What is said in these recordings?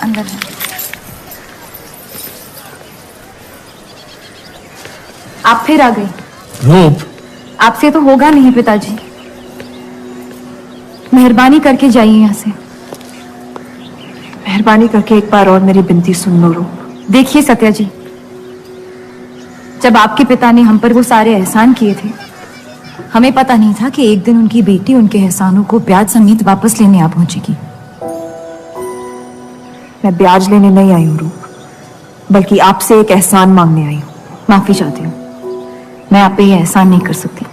अंदर है। आप फिर आ गई। रूप, आपसे तो होगा नहीं पिताजी, मेहरबानी करके जाइए यहाँ से। मेहरबानी करके एक बार और मेरी विनती सुन लो रूप। देखिए सत्या जी, जब आपके पिता ने हम पर वो सारे एहसान किए थे, हमें पता नहीं था कि एक दिन उनकी बेटी उनके एहसानों को ब्याज समेत वापस लेने आ पहुंचेगी। मैं ब्याज लेने नहीं आई हूँ रूप, बल्कि आपसे एक एहसान मांगने आई हूँ। माफी चाहती हूँ, मैं आप पे ये एहसान नहीं कर सकती।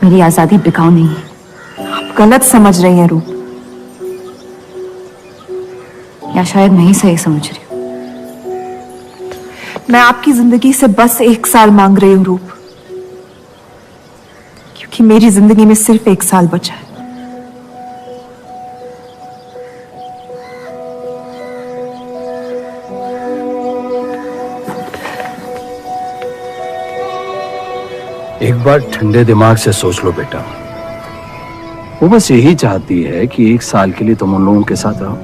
मेरी आजादी बिकाऊ नहीं है। आप गलत समझ रही हैं रूप, या शायद मैं ही सही समझ रही हूँ। मैं आपकी जिंदगी से बस 1 साल मांग रही हूँ रूप, क्योंकि मेरी जिंदगी में सिर्फ 1 साल बचा है। एक बार ठंडे दिमाग से सोच लो बेटा। वो बस यही चाहती है कि 1 साल के लिए तुम उन लोगों के साथ रहो।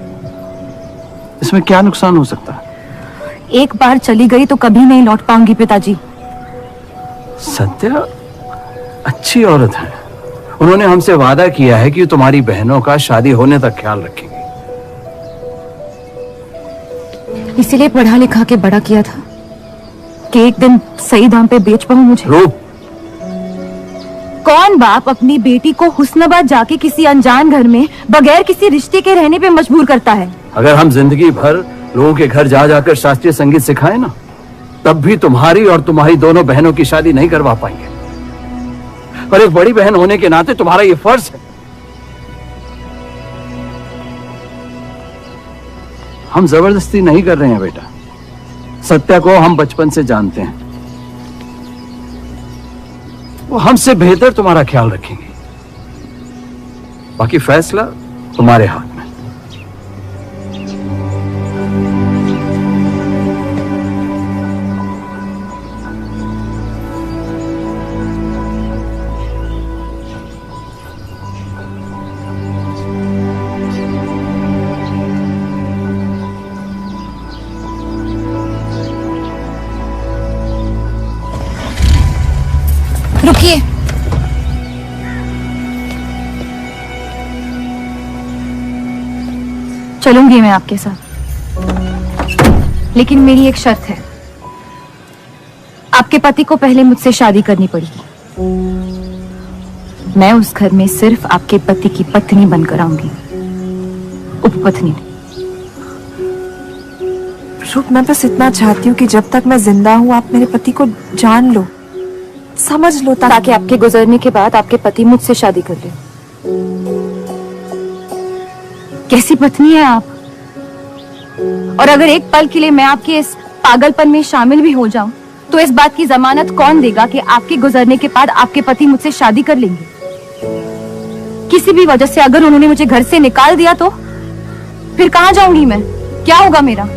इसमें क्या नुकसान हो सकता है? एक बार चली गई तो कभी नहीं लौट पाऊंगी पिताजी। सत्या अच्छी औरत है। उन्होंने हमसे वादा किया है कि तुम्हारी बहनों का शादी होने तक ख्याल रखेंगे। इसीलिए पढ़ा लिखा के बड़ा किया था कि एक दिन सही दाम पे बेच पाऊं मुझे। रूप, कौन बाप अपनी बेटी को हुस्नाबाद जाके किसी अनजान घर में बगैर किसी रिश्ते के रहने पे मजबूर करता है? अगर हम जिंदगी भर लोगों के घर जा जाकर शास्त्रीय संगीत सिखाएं ना, तब भी तुम्हारी और तुम्हारी दोनों बहनों की शादी नहीं करवा पाएंगे। पर एक बड़ी बहन होने के नाते तुम्हारा ये फर्ज है। हम जबरदस्ती नहीं कर रहे हैं बेटा। सत्या को हम बचपन से जानते हैं। वो हमसे बेहतर तुम्हारा ख्याल रखेंगे। बाकी फैसला तुम्हारे हाथ में। रुकिए, चलूंगी मैं आपके साथ, लेकिन मेरी एक शर्त है। आपके पति को पहले मुझसे शादी करनी पड़ेगी। मैं उस घर में सिर्फ आपके पति की पत्नी बनकर आऊंगी, उपपत्नी। रूप, मैं बस इतना चाहती हूँ कि जब तक मैं जिंदा हूँ आप मेरे पति को जान लो, समझ लो, ताकि आपके गुजरने के बाद आपके पति मुझसे शादी कर ले। कैसी पत्नी है आप? और अगर एक पल के लिए मैं आपके इस पागलपन में शामिल भी हो जाऊं, तो इस बात की जमानत कौन देगा कि आपके गुजरने के बाद आपके पति मुझसे शादी कर लेंगे? किसी भी वजह से अगर उन्होंने मुझे घर से निकाल दिया तो फिर कहां जाऊंगी मैं? क्या होगा मेरा?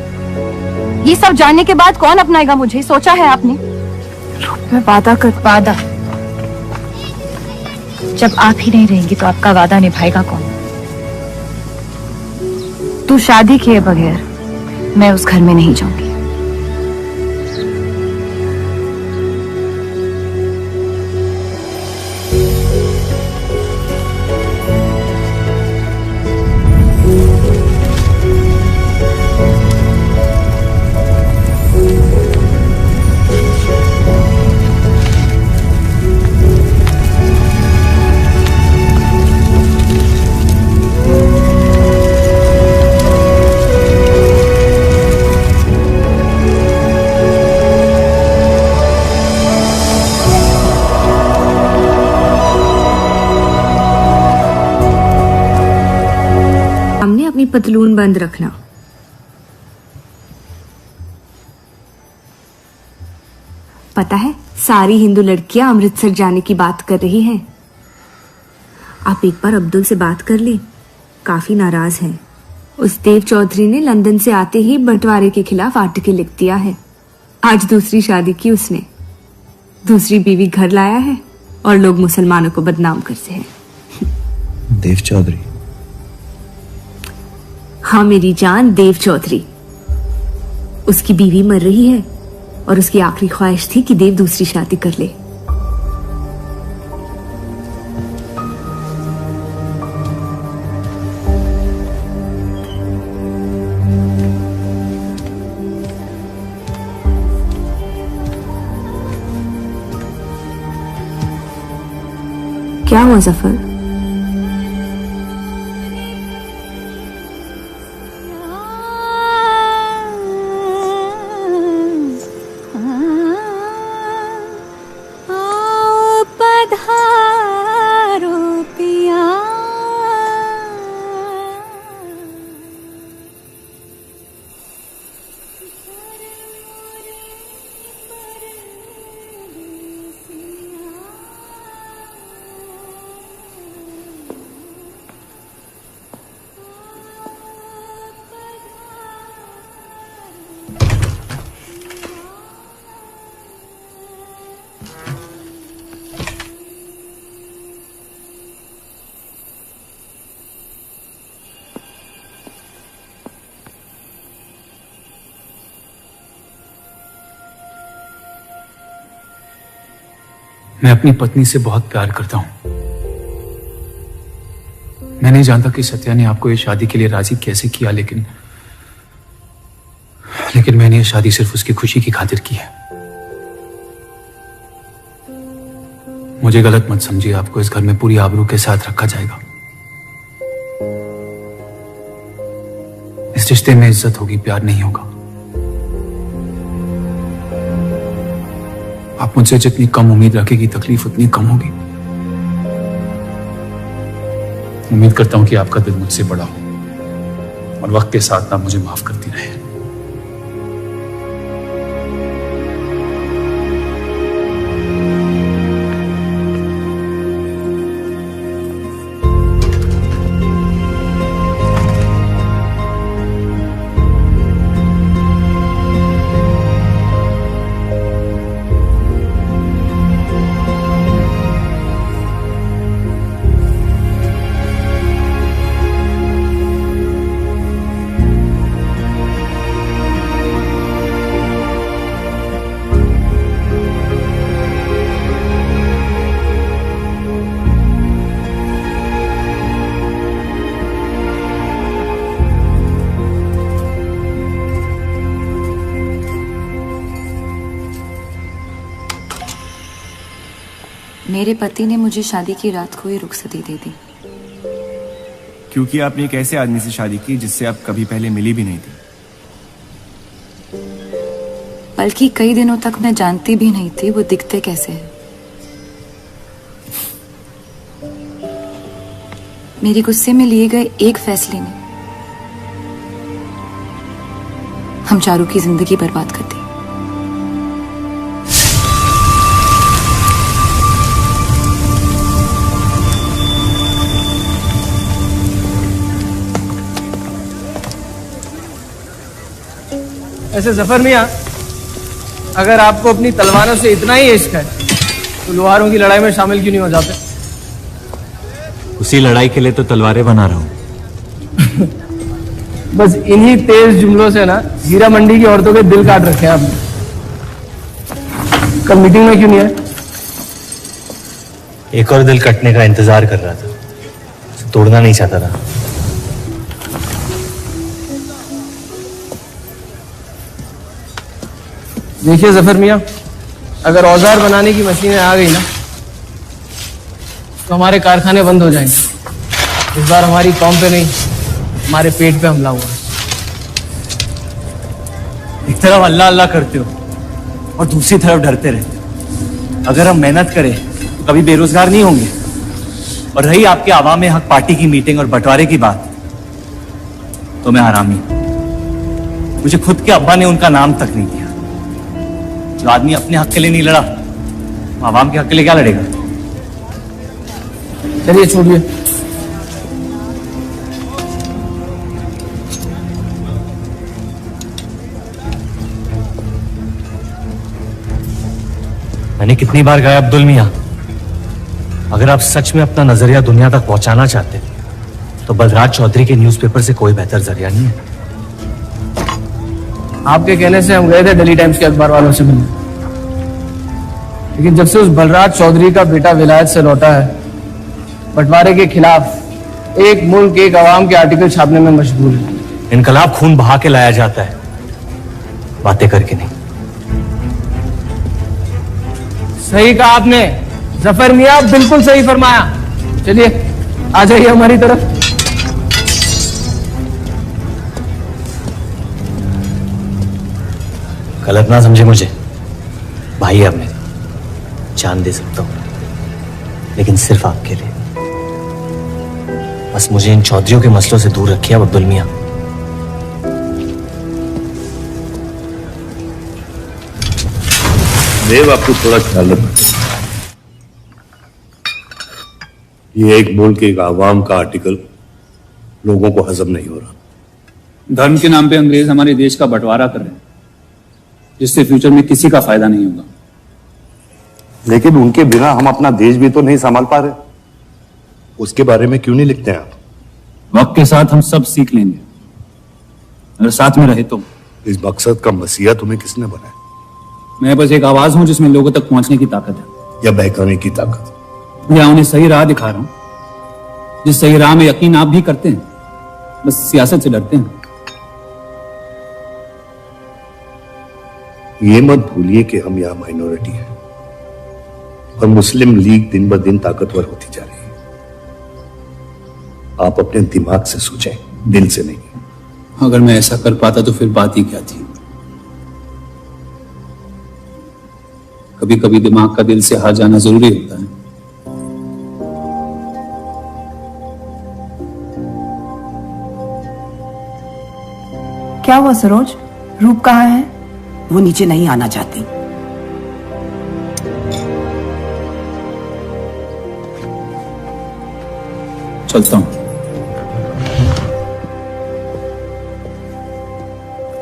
ये सब जानने के बाद कौन अपनाएगा मुझे? सोचा है आपने? मैं वादा जब आप ही नहीं रहेंगी तो आपका वादा निभाएगा कौन? तू शादी किए बगैर मैं उस घर में नहीं जाऊंगी। अपनी पतलून बंद रखना। पता है सारी हिंदू लड़कियां अमृतसर जाने की बात कर रही हैं। आप एक बार अब्दुल से बात कर ले, काफी नाराज है। उस देव चौधरी ने लंदन से आते ही बंटवारे के खिलाफ आर्टिकल लिख दिया है। आज दूसरी शादी की उसने, दूसरी बीवी घर लाया है और लोग मुसलमानों को बदनाम करते हैं। देव चौधरी? हाँ मेरी जान, देव चौधरी। उसकी बीवी मर रही है और उसकी आखिरी ख्वाहिश थी कि देव दूसरी शादी कर ले। क्या हुआ जफर? मैं अपनी पत्नी से बहुत प्यार करता हूं। मैं नहीं जानता कि सत्या ने आपको ये शादी के लिए राजी कैसे किया, लेकिन मैंने ये शादी सिर्फ उसकी खुशी की खातिर की है। मुझे गलत मत समझिए, आपको इस घर में पूरी आबरू के साथ रखा जाएगा। इस रिश्ते में इज्जत होगी, प्यार नहीं होगा। आप मुझसे जितनी कम उम्मीद रखेगी, तकलीफ उतनी कम होगी। उम्मीद करता हूं कि आपका दिल मुझसे बड़ा हो और वक्त के साथ आप मुझे माफ करती रहे। मेरे पति ने मुझे शादी की रात को ही रुखसती दे दी। क्योंकि आपने एक ऐसे आदमी से शादी की जिससे आप कभी पहले मिली भी नहीं थी। बल्कि कई दिनों तक मैं जानती भी नहीं थी वो दिखते कैसे हैं। मेरे गुस्से में लिए गए एक फैसले ने हम चारों की जिंदगी बर्बाद कर दी। ऐसे जफर मियां, अगर आपको अपनी तलवारों से इतना ही इश्क है तो लोहारों की लड़ाई में शामिल क्यों नहीं हो जाते? उसी लड़ाई के लिए तो तलवारें बना रहा हूं। बस इन्हीं तेज जुमलों से ना हीरा मंडी की औरतों के दिल काट रखे हैं आपने। कल मीटिंग में क्यों नहीं आए? एक और दिल कटने का इंतजार कर रहा था, उसे तोड़ना नहीं चाहता था। देखिए जफर मियां, अगर औजार बनाने की मशीनें आ गई ना तो हमारे कारखाने बंद हो जाएंगे। इस बार हमारी कौम पे नहीं, हमारे पेट पे हमला हुआ। एक तरफ अल्लाह अल्लाह करते हो और दूसरी तरफ डरते रहते हो। अगर हम मेहनत करें तो कभी बेरोजगार नहीं होंगे। और रही आपके आवाम हक पार्टी की मीटिंग और बंटवारे की बात, तो मैं हरामी। मुझे खुद के अब्बा ने उनका नाम तक नहीं दिया। जो आदमी अपने हक के लिए नहीं लड़ा, आवाम के हक के लिए क्या लड़ेगा? चलिए छोड़िए। मैंने कितनी बार कहा अब्दुल मियां, अगर आप सच में अपना नजरिया दुनिया तक पहुंचाना चाहते तो बलराज चौधरी के न्यूज़पेपर से कोई बेहतर जरिया नहीं है। आपके कहने से हम गए थे दिल्ली टाइम्स के अखबार वालों से मिलने, लेकिन जब से उस बलराज चौधरी का बेटा विलायत से लौटा है, बंटवारे के खिलाफ एक मुल्क एक आवाम के आर्टिकल छापने में मशगूल है। इनकलाब खून बहा के लाया जाता है, बातें करके नहीं। सही कहा आपने जफर मियां, बिल्कुल सही फरमाया। चलिए आ जाइए हमारी तरफ। गलत ना समझे मुझे, भाई है आप मेरे, जान दे सकता हूं, लेकिन सिर्फ आपके लिए। बस मुझे इन चौधरियों के मसलों से दूर रखिए अब्दुल मियां। देव, आपको थोड़ा ख्याल रखना। ये एक मुल्क एक आवाम का आर्टिकल लोगों को हजम नहीं हो रहा। धर्म के नाम पे अंग्रेज हमारे देश का बंटवारा कर रहे हैं, जिससे फ्यूचर में किसी का फायदा नहीं होगा। लेकिन उनके बिना हम अपना देश भी तो नहीं संभाल पा रहे। उसके बारे में क्यों नहीं लिखते हैं आप? वक्त के साथ हम सब सीख लेंगे, अगर साथ में रहे तो। इस मकसद का मसीहा तुम्हें किसने बनाया? मैं बस एक आवाज हूं जिसमें लोगों तक पहुंचने की ताकत है। या बहकाने की ताकत? या उन्हें सही राह दिखा रहा हूं, जिस सही राह में यकीन आप भी करते हैं, बस सियासत से डरते हैं। ये मत भूलिए कि हम यहां माइनॉरिटी हैं और मुस्लिम लीग दिन ब दिन ताकतवर होती जा रही है। आप अपने दिमाग से सोचें, दिल से नहीं। अगर मैं ऐसा कर पाता तो फिर बात ही क्या थी। कभी कभी दिमाग का दिल से हार जाना जरूरी होता है। क्या हुआ सरोज, रूप कहाँ है? वो नीचे नहीं आना चाहती। चलता हूं।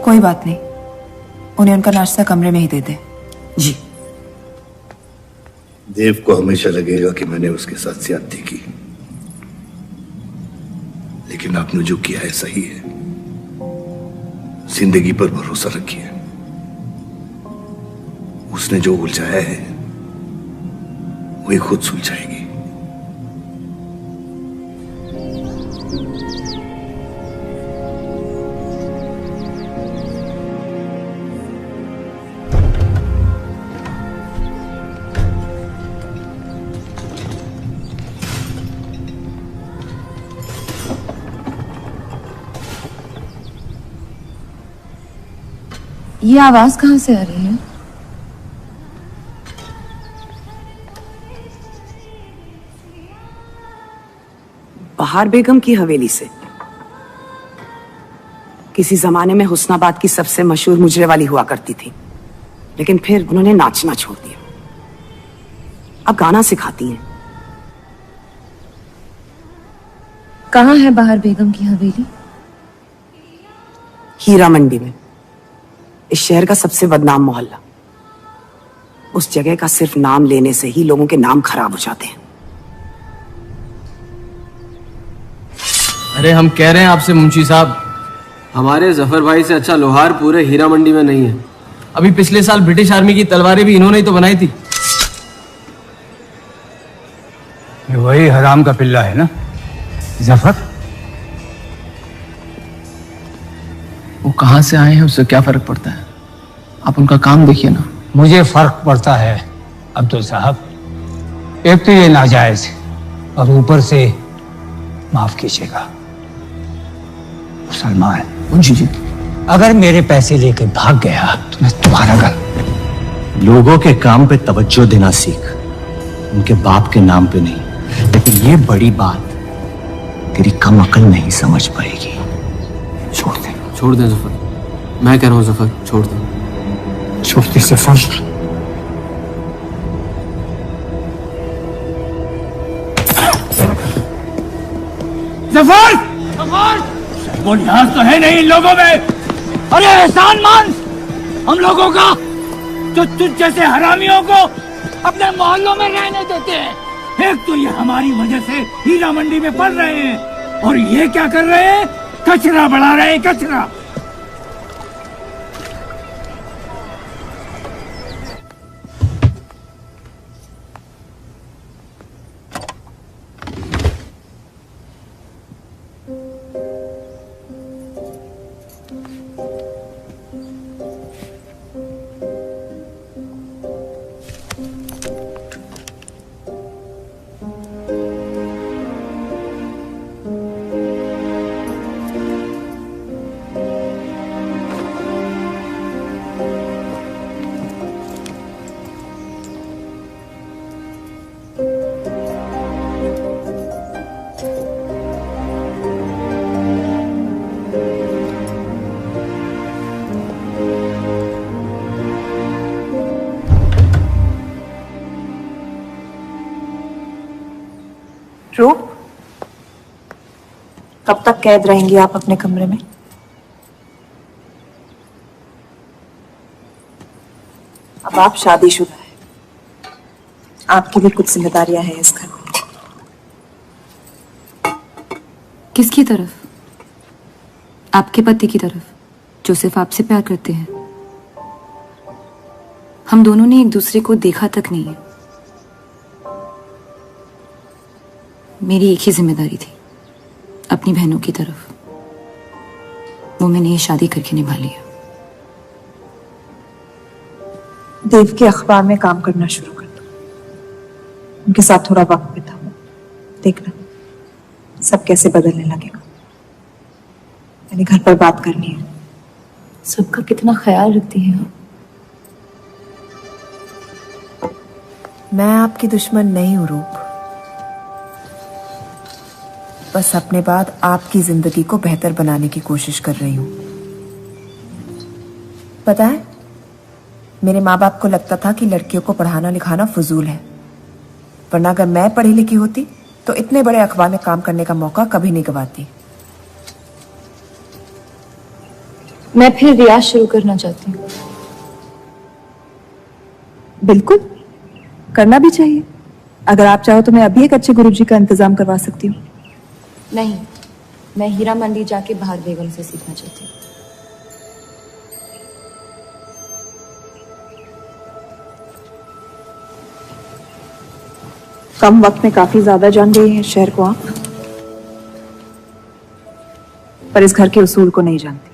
कोई बात नहीं, उन्हें उनका नाश्ता कमरे में ही दे दे। जी। देव को हमेशा लगेगा कि मैंने उसके साथ ज्यादती की, लेकिन आपने जो किया है सही है। जिंदगी पर भरोसा रखिए, उसने जो उलझाया है वही खुद सुलझाएगी। ये आवाज कहां से आ रही है? बहार बेगम की हवेली से। किसी जमाने में हुस्नाबाद की सबसे मशहूर मुजरे वाली हुआ करती थी, लेकिन फिर उन्होंने नाचना छोड़ दिया। अब गाना सिखाती हैं। कहाँ है बहार बेगम की हवेली? हीरा मंडी में, इस शहर का सबसे बदनाम मोहल्ला। उस जगह का सिर्फ नाम लेने से ही लोगों के नाम खराब हो जाते हैं। अरे हम कह रहे हैं आपसे मुंशी साहब, हमारे जफर भाई से अच्छा लोहार पूरे हीरा मंडी में नहीं है। अभी पिछले साल ब्रिटिश आर्मी की तलवारें भी इन्होंने ही तो बनाई थी। ये वही हराम का पिल्ला है ना जफर? वो कहाँ से आए हैं उससे क्या फर्क पड़ता है? आप उनका काम देखिए ना। मुझे फर्क पड़ता है अब्दुल साहब। एक तो ये नाजायज और ऊपर से माफ कीजिएगा सलमान मुंशी जी, अगर मेरे पैसे लेकर भाग गया तो मैं तुम्हारा घर। लोगों के काम पे तवज्जो देना सीख, उनके बाप के नाम पे नहीं। लेकिन ये बड़ी बात तेरी कम अकल नहीं समझ पाएगी। छोड़ दे, छोड़ दें जफर। मैं कह रहा हूँ जफर, छोड़ दें। छोड़ दे जफर। जफर! जफर! वो लिहाज तो है नहीं इन लोगों में। अरे एहसान मान हम लोगों का, जो तुझ जैसे हरामियों को अपने मोहल्लों में रहने देते हैं। एक तो ये हमारी वजह से हीरा मंडी में पड़ रहे हैं, और ये क्या कर रहे हैं? कचरा बढ़ा रहे हैं, कचरा। रूप, कब तक कैद रहेंगी आप अपने कमरे में? अब आप शादीशुदा हैं, आपकी भी कुछ जिम्मेदारियां हैं इस घर में। किसकी तरफ? आपके पति की तरफ, जो सिर्फ आपसे प्यार करते हैं। हम दोनों ने एक दूसरे को देखा तक नहीं है। मेरी एक ही जिम्मेदारी थी, अपनी बहनों की तरफ। वो मैंने ये शादी करके निभा लिया। देव के अखबार में काम करना शुरू कर दो, उनके साथ थोड़ा वक्त बिताओ, देखना सब कैसे बदलने लगेगा। मैंने घर पर बात करनी है। सबका कितना ख्याल रखती हैं आप। मैं आपकी दुश्मन नहीं हूं रूप, बस अपने बाद आपकी जिंदगी को बेहतर बनाने की कोशिश कर रही हूं। पता है, मेरे माँ बाप को लगता था कि लड़कियों को पढ़ाना लिखाना फजूल है, वरना अगर मैं पढ़ी लिखी होती तो इतने बड़े अखबार में काम करने का मौका कभी नहीं गंवाती। मैं फिर रियाज शुरू करना चाहती हूँ। बिल्कुल, करना भी चाहिए। अगर आप चाहो तो मैं अभी एक अच्छे गुरुजी का इंतजाम करवा सकती हूँ। नहीं, मैं हीरा मंडी जाके बाहर बेगम से सीखना चाहती हूँ। कम वक्त में काफी ज्यादा जान गई हैं शहर को आप, पर इस घर के उसूल को नहीं जानती।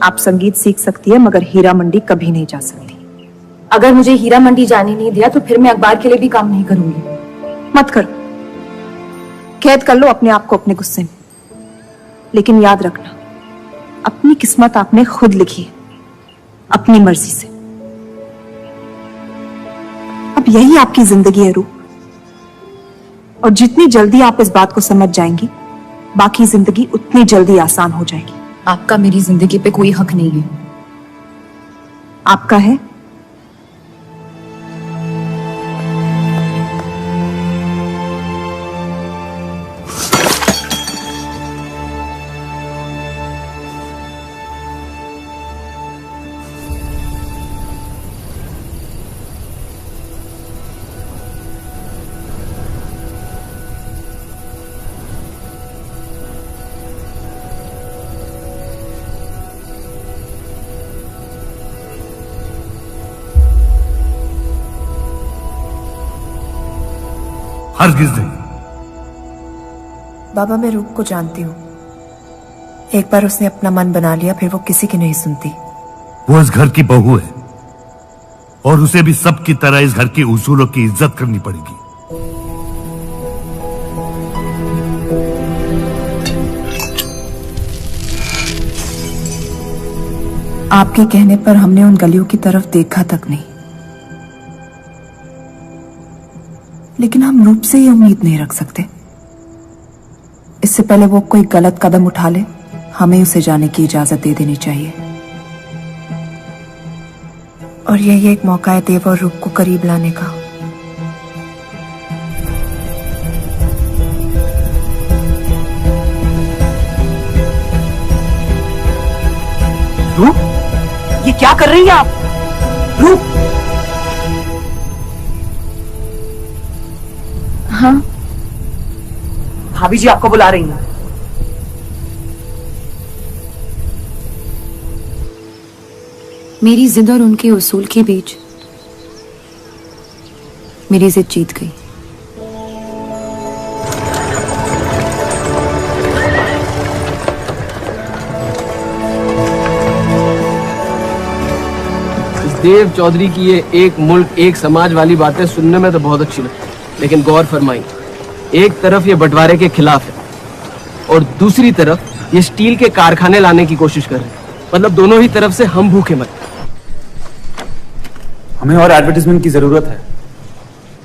आप संगीत सीख सकती है, मगर हीरा मंडी कभी नहीं जा सकती। अगर मुझे हीरा मंडी जाने नहीं दिया तो फिर मैं अखबार के लिए भी काम नहीं करूंगी। मत करो, कैद कर लो अपने आप को अपने गुस्से में, लेकिन याद रखना, अपनी किस्मत आपने खुद लिखी है, अपनी मर्जी से। अब यही आपकी जिंदगी है रूप, और जितनी जल्दी आप इस बात को समझ जाएंगी, बाकी जिंदगी उतनी जल्दी आसान हो जाएगी। आपका मेरी जिंदगी पे कोई हक नहीं है। आपका है। हरगिज नहीं। बाबा, मैं रूप को जानती हूँ। एक बार उसने अपना मन बना लिया, फिर वो किसी की नहीं सुनती। वो इस घर की बहू है और उसे भी सबकी तरह इस घर के उसूलों की इज्जत करनी पड़ेगी। आपके कहने पर हमने उन गलियों की तरफ देखा तक नहीं, लेकिन हम रूप से ये उम्मीद नहीं रख सकते। इससे पहले वो कोई गलत कदम उठा ले, हमें उसे जाने की इजाजत दे देनी चाहिए। और यही एक मौका है देव और रूप को करीब लाने का। रूप, ये क्या कर रही है आप? रूप! हाँ, भाभी जी आपको बुला रही हैं। मेरी जिद और उनके उसूल के बीच मेरी जिद जीत गई। देव चौधरी की ये एक मुल्क एक समाज वाली बातें सुनने में तो बहुत अच्छी लगती, लेकिन गौर फरमाई, एक तरफ ये बंटवारे के खिलाफ है और दूसरी तरफ ये स्टील के कारखाने लाने की कोशिश कर रहे हैं। मतलब दोनों ही तरफ से हम भूखे मत। हमें और एडवर्टाइजमेंट की जरूरत है।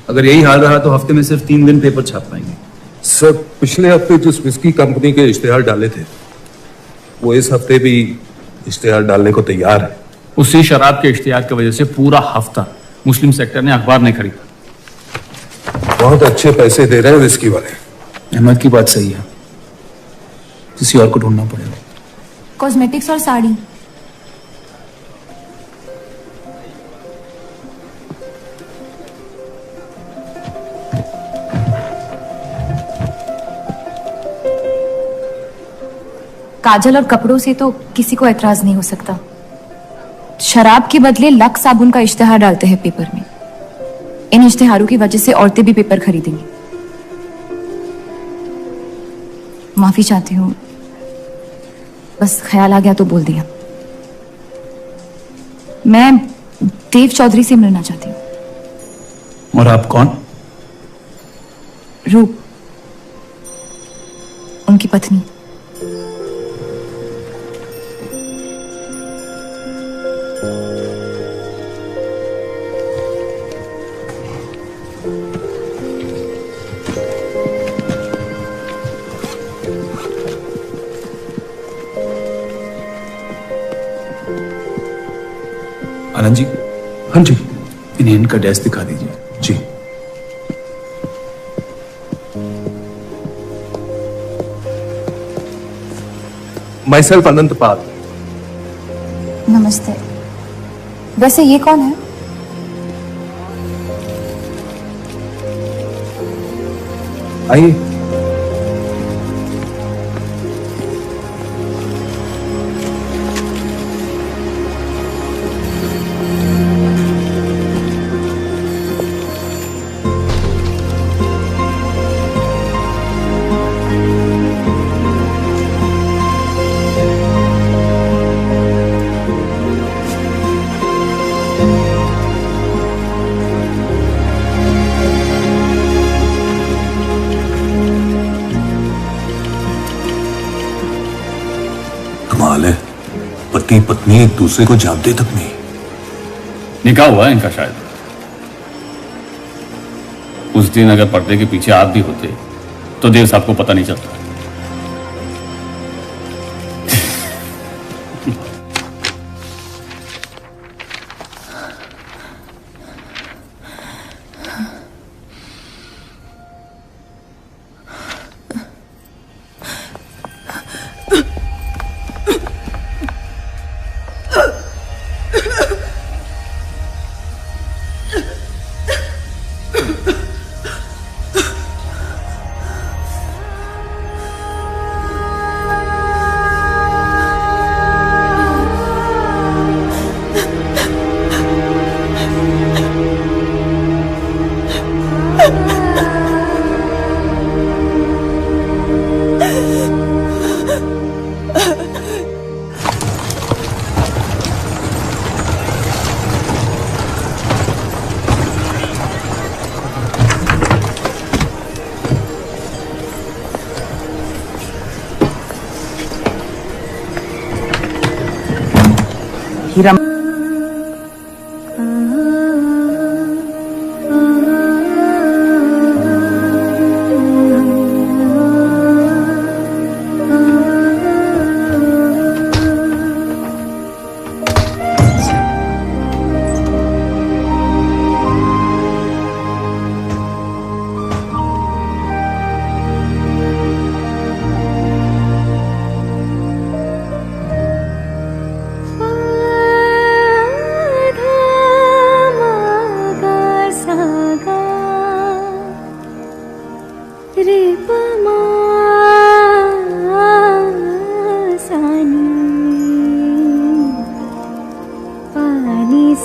अगर यही हाल रहा तो हफ्ते में सिर्फ 3 दिन पेपर छाप पाएंगे। सर, पिछले हफ्ते जिस विस्की कंपनी के इश्तेहार डाले थे वो इस हफ्ते भी इश्तेहार डालने को तैयार है। उसी शराब के इश्तिहार की वजह से पूरा हफ्ता मुस्लिम सेक्टर ने अखबार नहीं खरीदा। बहुत अच्छे पैसे दे रहे हैं विस्की वाले। अहमद की बात सही है, किसी और को ढूंढना पड़ेगा। कॉस्मेटिक्स और साड़ी। काजल और कपड़ों से तो किसी को एतराज नहीं हो सकता। शराब के बदले लक्स साबुन का इश्तेहार डालते हैं पेपर में। इन इश्तेहारों की वजह से औरतें भी पेपर खरीदेंगी। माफी चाहती हूँ, बस ख्याल आ गया तो बोल दिया। मैं देव चौधरी से मिलना चाहती हूँ। और आप कौन? रूप, उनकी पत्नी। आनंद जी। हाँ जी। इन्हें इनका डेस्क दिखा दीजिए। जी। माई सेल्फ अनंत पाल। नमस्ते। वैसे ये कौन है? आइए। कमाल है, पति पत्नी एक दूसरे को जानते तक नहीं। निकाह हुआ है इनका शायद। उस दिन अगर पर्दे के पीछे आप भी होते तो देव साहब को पता नहीं चलता। हीरा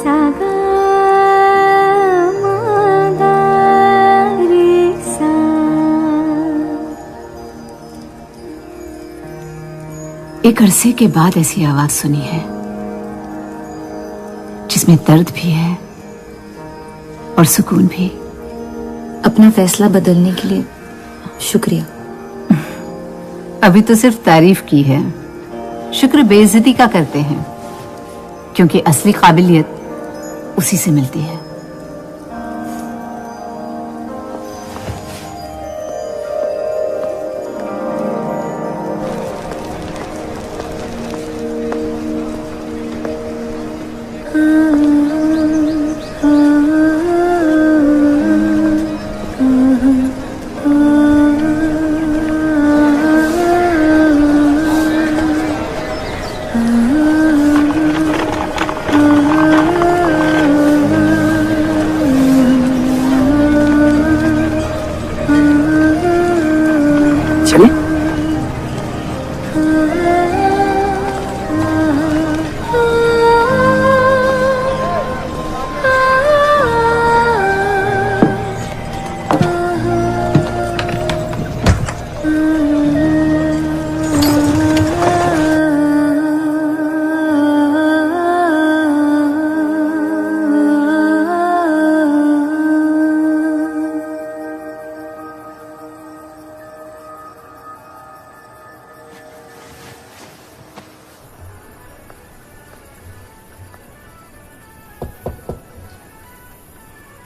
सा गा मा गा रे सा। एक अरसे के बाद ऐसी आवाज सुनी है जिसमें दर्द भी है और सुकून भी। अपना फैसला बदलने के लिए शुक्रिया। अभी तो सिर्फ तारीफ की है, शुक्र बेइज्जती का करते हैं, क्योंकि असली काबिलियत उसी से मिलती है।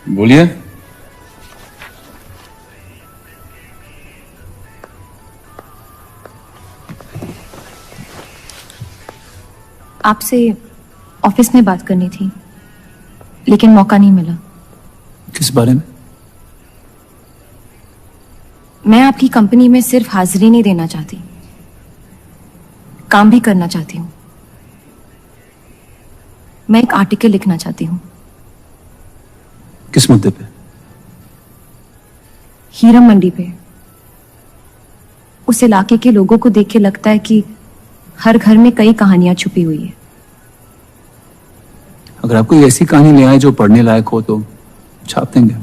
बोलिए। आपसे ऑफिस में बात करनी थी, लेकिन मौका नहीं मिला। किस बारे में? मैं आपकी कंपनी में सिर्फ हाजिरी नहीं देना चाहती, काम भी करना चाहती हूँ। मैं एक आर्टिकल लिखना चाहती हूँ। किस मुद्दे पे? हीरम मंडी पे। उस इलाके के लोगों को देख के लगता है कि हर घर में कई कहानियां छुपी हुई है। अगर आप कोई ऐसी कहानी ले आए जो पढ़ने लायक हो तो छाप देंगे।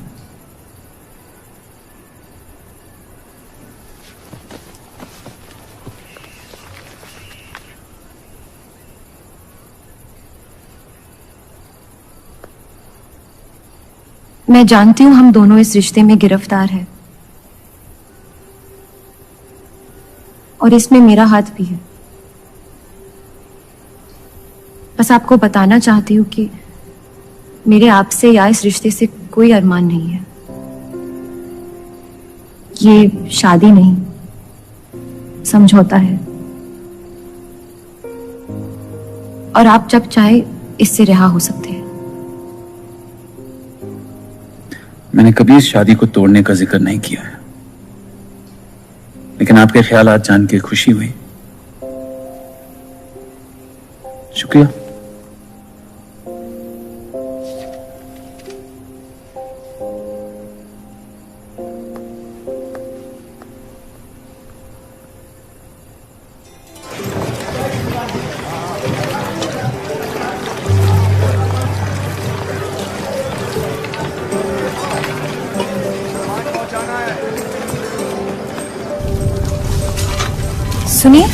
मैं जानती हूं हम दोनों इस रिश्ते में गिरफ्तार हैं, और इसमें मेरा हाथ भी है। बस आपको बताना चाहती हूँ कि मेरे आपसे या इस रिश्ते से कोई अरमान नहीं है। ये शादी नहीं, समझौता है, और आप जब चाहे इससे रिहा हो सकते हैं। मैंने कभी इस शादी को तोड़ने का जिक्र नहीं किया है, लेकिन आपके ख्यालात जान के खुशी हुई। शुक्रिया। सुनिए,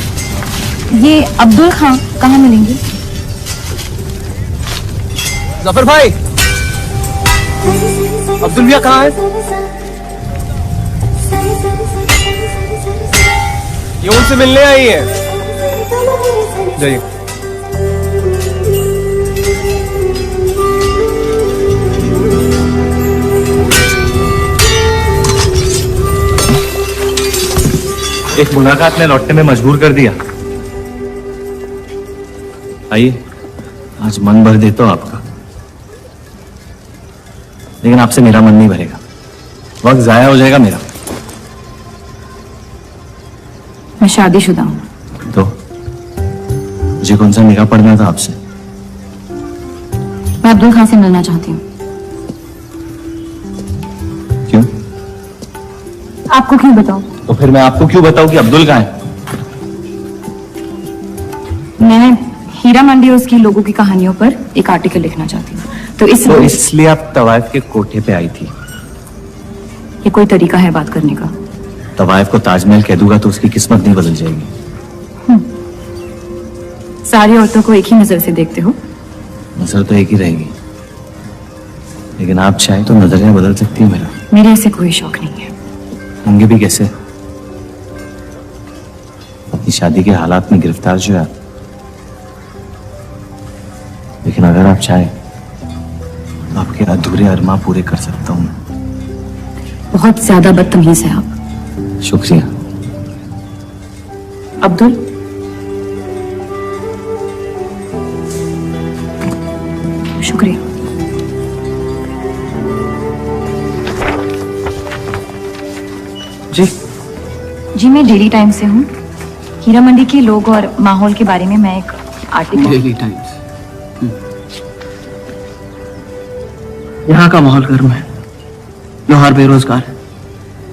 ये अब्दुल खान कहाँ मिलेंगे? जफर भाई, अब्दुल भैया कहाँ है? ये उनसे मिलने आई है। जाइए। एक मुलाकात में लौटने में मजबूर कर दिया। आइए, आज मन भर देता हूं आपका, लेकिन आपसे मेरा मन नहीं भरेगा। वक्त जाया हो जाएगा मेरा। मैं शादीशुदा हूँ। तो मुझे कौन सा निगाह पड़ना था आपसे? मैं अब्दुल खान से मिलना चाहती हूँ। क्यों? आपको क्यों बताऊं? तो फिर मैं आपको क्यों बताऊं कि अब्दुल कहाँ है? मैं हीरा मंडी और उसकी लोगों की कहानियों पर एक आर्टिकल लिखना चाहती हूँ, तो इसलिए आप तवाइफ के कोठे पे आई थी? ये कोई तरीका है बात करने का? तवाइफ को ताजमहल कह दूंगा तो उसकी किस्मत नहीं बदल जाएगी। सारी औरतों को एक ही नजर से देखते हो? नजर तो एक ही रहेगी, लेकिन आप चाहे तो नजरियां बदल सकती है। मेरे ऐसे कोई शौक नहीं है। होंगे भी कैसे? अपनी शादी के हालात में गिरफ्तार जो है। लेकिन अगर आप चाहे तो आपके अधूरे अरमां पूरे कर सकता हूं। बहुत ज्यादा बदतमीज है आप। शुक्रिया। अब्दुल, शुक्रिया। जी मैं डेली टाइम्स से हूँ। हीरा मंडी के लोग और माहौल के बारे में मैं एक आर्टिकल। Daily times. यहाँ का माहौल गर्म है, लोहार बेरोजगार है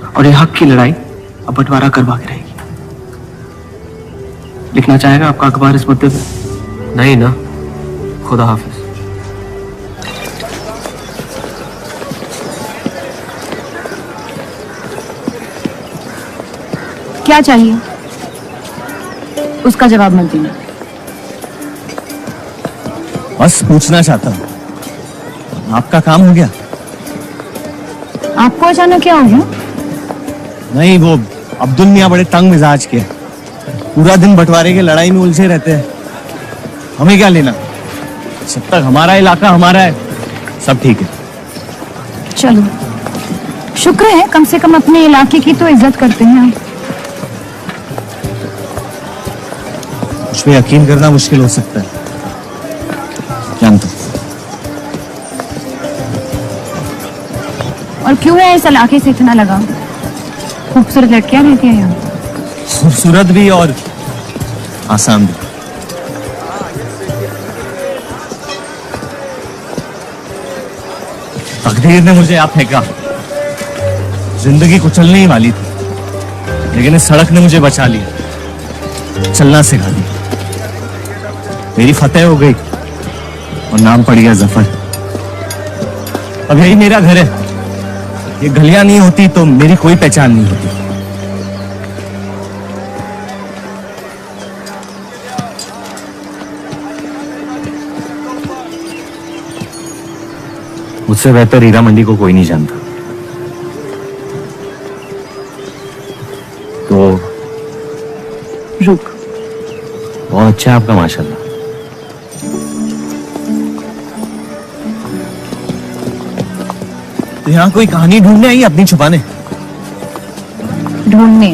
और ये हक की लड़ाई अब बंटवारा करवा के रहेगी। लिखना चाहेगा आपका अखबार इस मुद्दे पे? नहीं ना, खुदा हाफिज। क्या चाहिए उसका जवाब मत देना। बस पूछना चाहता हूँ, आपका काम हो गया? आपको अचानक क्या हो गया? नहीं, वो अब्दुल मियाँ बड़े तंग मिजाज के, पूरा दिन बंटवारे के लड़ाई में उलझे रहते हैं। हमें क्या लेना, जब तक हमारा इलाका हमारा है सब ठीक है। चलो, शुक्र है कम से कम अपने इलाके की तो इज्जत करते हैं आप। मुझ पे यकीन करना मुश्किल हो सकता है, जानता हूं। और क्यों है इस इलाके से इतना लगाव? खूबसूरत लड़कियां रहती हैं यहाँ। खूबसूरत भी और आसान भी। तकदीर ने मुझे आप फेंका। जिंदगी कुचलने ही वाली थी, लेकिन इस सड़क ने मुझे बचा लिया, चलना सिखा दिया। मेरी फतेह हो गई और नाम पड़ गया जफर। अब यही मेरा घर है। ये गलियां नहीं होती तो मेरी कोई पहचान नहीं होती। मुझसे बेहतर हीरा मंडी को कोई नहीं जानता। तो रुक। बहुत अच्छा आपका माशाल्लाह। तो यहाँ कोई कहानी ढूंढने आई अपनी छुपाने? ढूंढने?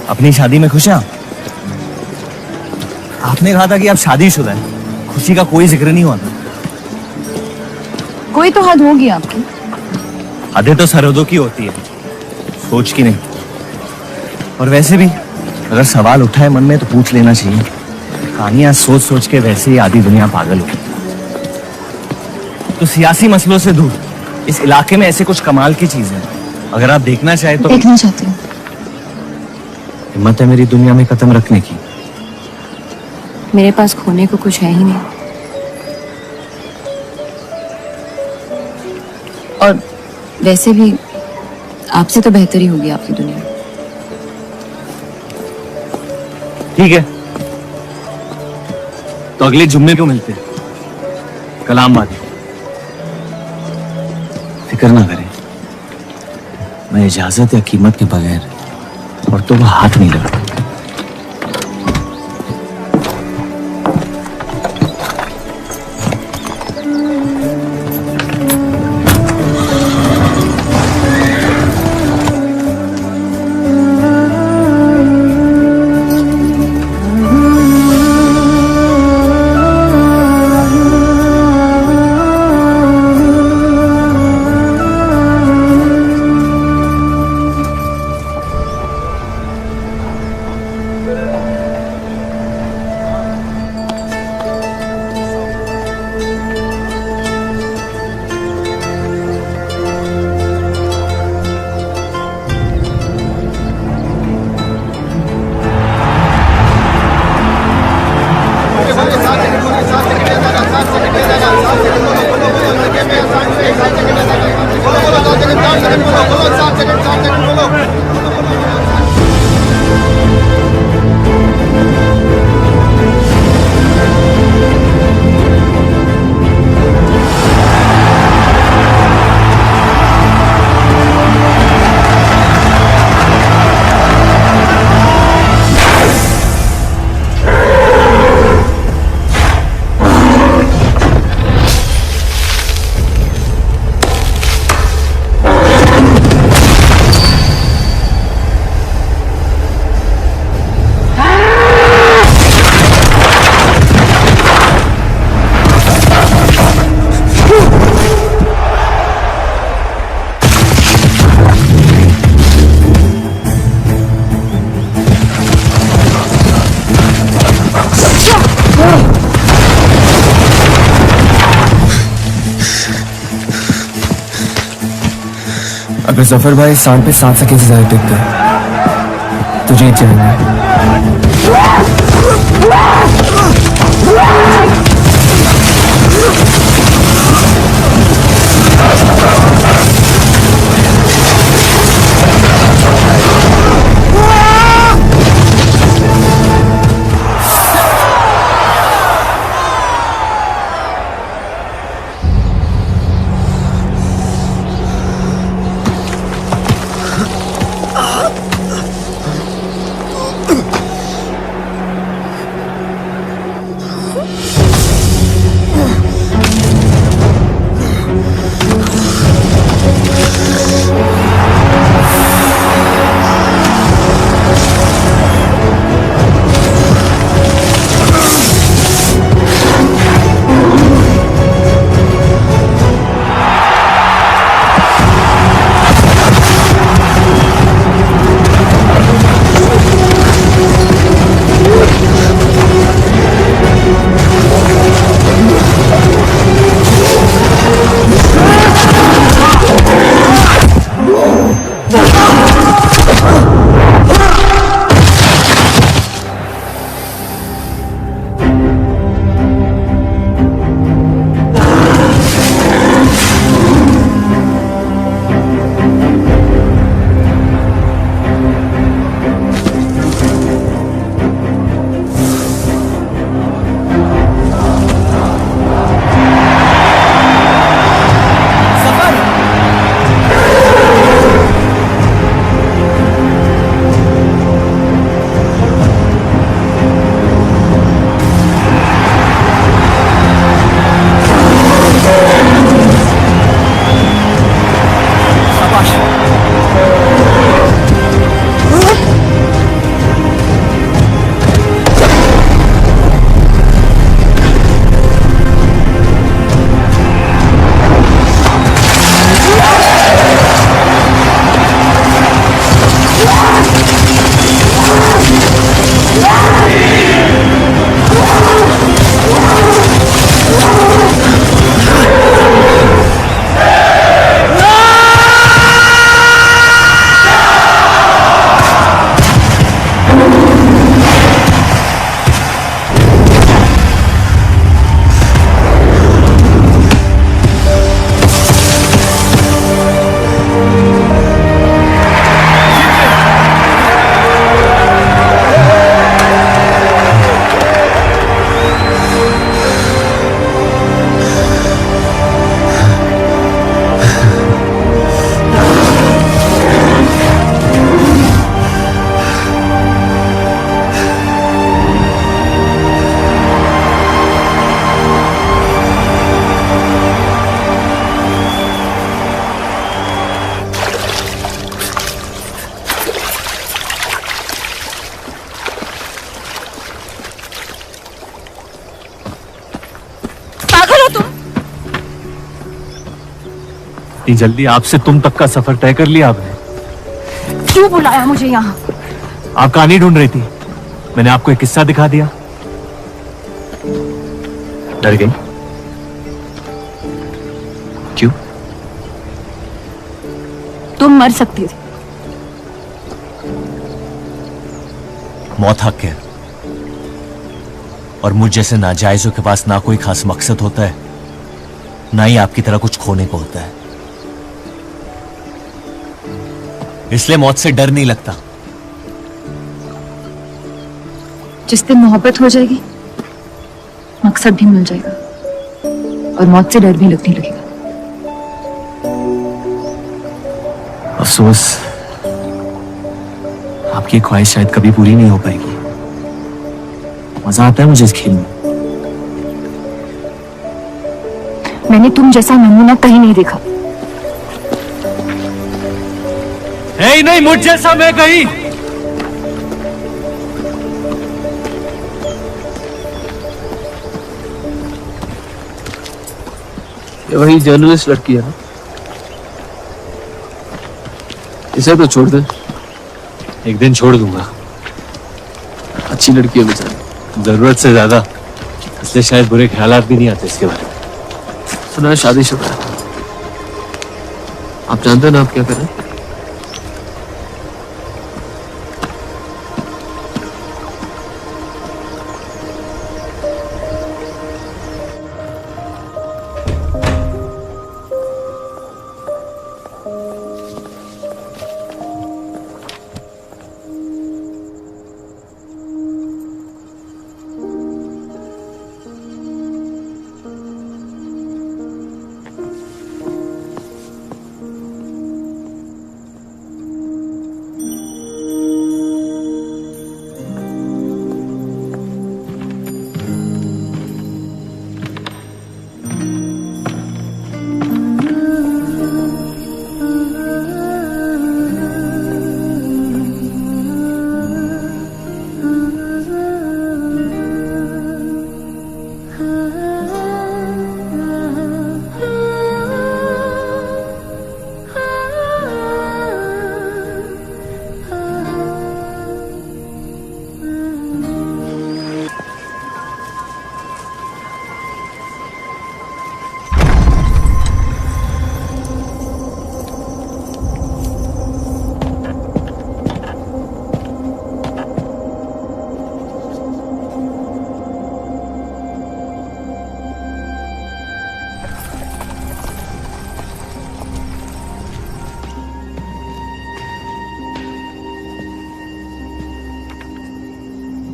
अपनी शादी में खुश हैं? आपने कहा था कि आप शादीशुदा हैं, खुशी का कोई जिक्र नहीं हुआ था। कोई तो हद होगी आपकी। हदें तो सरहदों की होती है, सोच की नहीं। और वैसे भी अगर सवाल उठा है मन में तो पूछ लेना चाहिए। कहानियां सोच सोच के वैसे ही आधी दुनिया पागल हो गई। तो सियासी मसलों से दूर इस इलाके में ऐसे कुछ कमाल की चीजें हैं, अगर आप देखना चाहे तो। देखना चाहती हूँ। हिम्मत है मेरी दुनिया में कदम रखने की? मेरे पास खोने को कुछ है ही नहीं। और वैसे भी आपसे तो बेहतर ही होगी आपकी दुनिया। ठीक है, तो अगले जुम्मे को मिलते हैं, कलाम बात। फिक्र ना करें, मैं इजाजत या कीमत के बगैर और तो वो हाथ नहीं लगा। अगर जफर भाई सांड पे 7 सेकंड से ज्यादा टिक गए तो जीत जाएंगे। इतनी जल्दी आपसे तुम तक का सफर तय कर लिया आपने? क्यों बुलाया मुझे यहाँ? आप कहानी ढूंढ रही थी, मैंने आपको एक किस्सा दिखा दिया। डर गई? क्यों? तुम मर सकती थी। मौत हक है, और मुझ जैसे नाजायजों के पास ना कोई खास मकसद होता है, ना ही आपकी तरह कुछ खोने को होता है। इसलिए मौत से डर नहीं लगता। जिस दिन मोहब्बत हो जाएगी, मकसद भी मिल जाएगा और मौत से डर भी लगने लगेगा। अफसोस, आपकी ख्वाहिश शायद कभी पूरी नहीं हो पाएगी। मजा आता है मुझे इस खेल में। मैंने तुम जैसा नमूना कहीं नहीं देखा। नहीं, मुझ जैसा मैं कहीं। ये वही जर्नलिस्ट लड़की है ना? इसे तो छोड़ दे। एक दिन छोड़ दूंगा। अच्छी लड़की है बेचारी। जरूरत से ज्यादा, इसलिए शायद बुरे ख्यालात भी नहीं आते इसके बारे में। सुना है शादीशुदा है। आप जानते हैं ना आप क्या करें?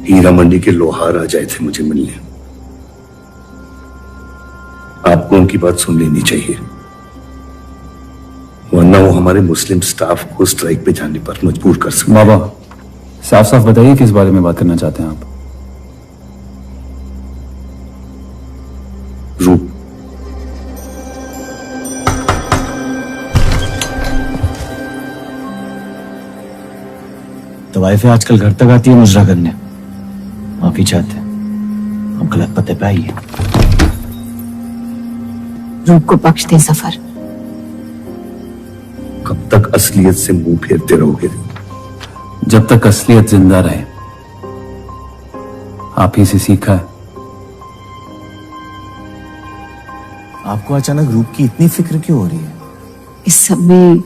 हीरा मंडी के लोहार आ जाए थे मुझे मिलने। आपको उनकी बात सुन लेनी चाहिए, वरना वो हमारे मुस्लिम स्टाफ को स्ट्राइक पे जाने पर मजबूर कर सकते। बाबा साफ साफ बताइए किस बारे में बात करना चाहते हैं आप? रूप। तो वाइफ आजकल घर तक आती है मुजरा करने। माफी चाहते हैं, हम गलत पते पे आइए। रूप को बख्श दे सफर। कब तक असलियत से मुंह फेरते रहोगे? जब तक असलियत जिंदा रहे। आप ही से सीखा है। आपको अचानक रूप की इतनी फिक्र क्यों हो रही है? इस सब में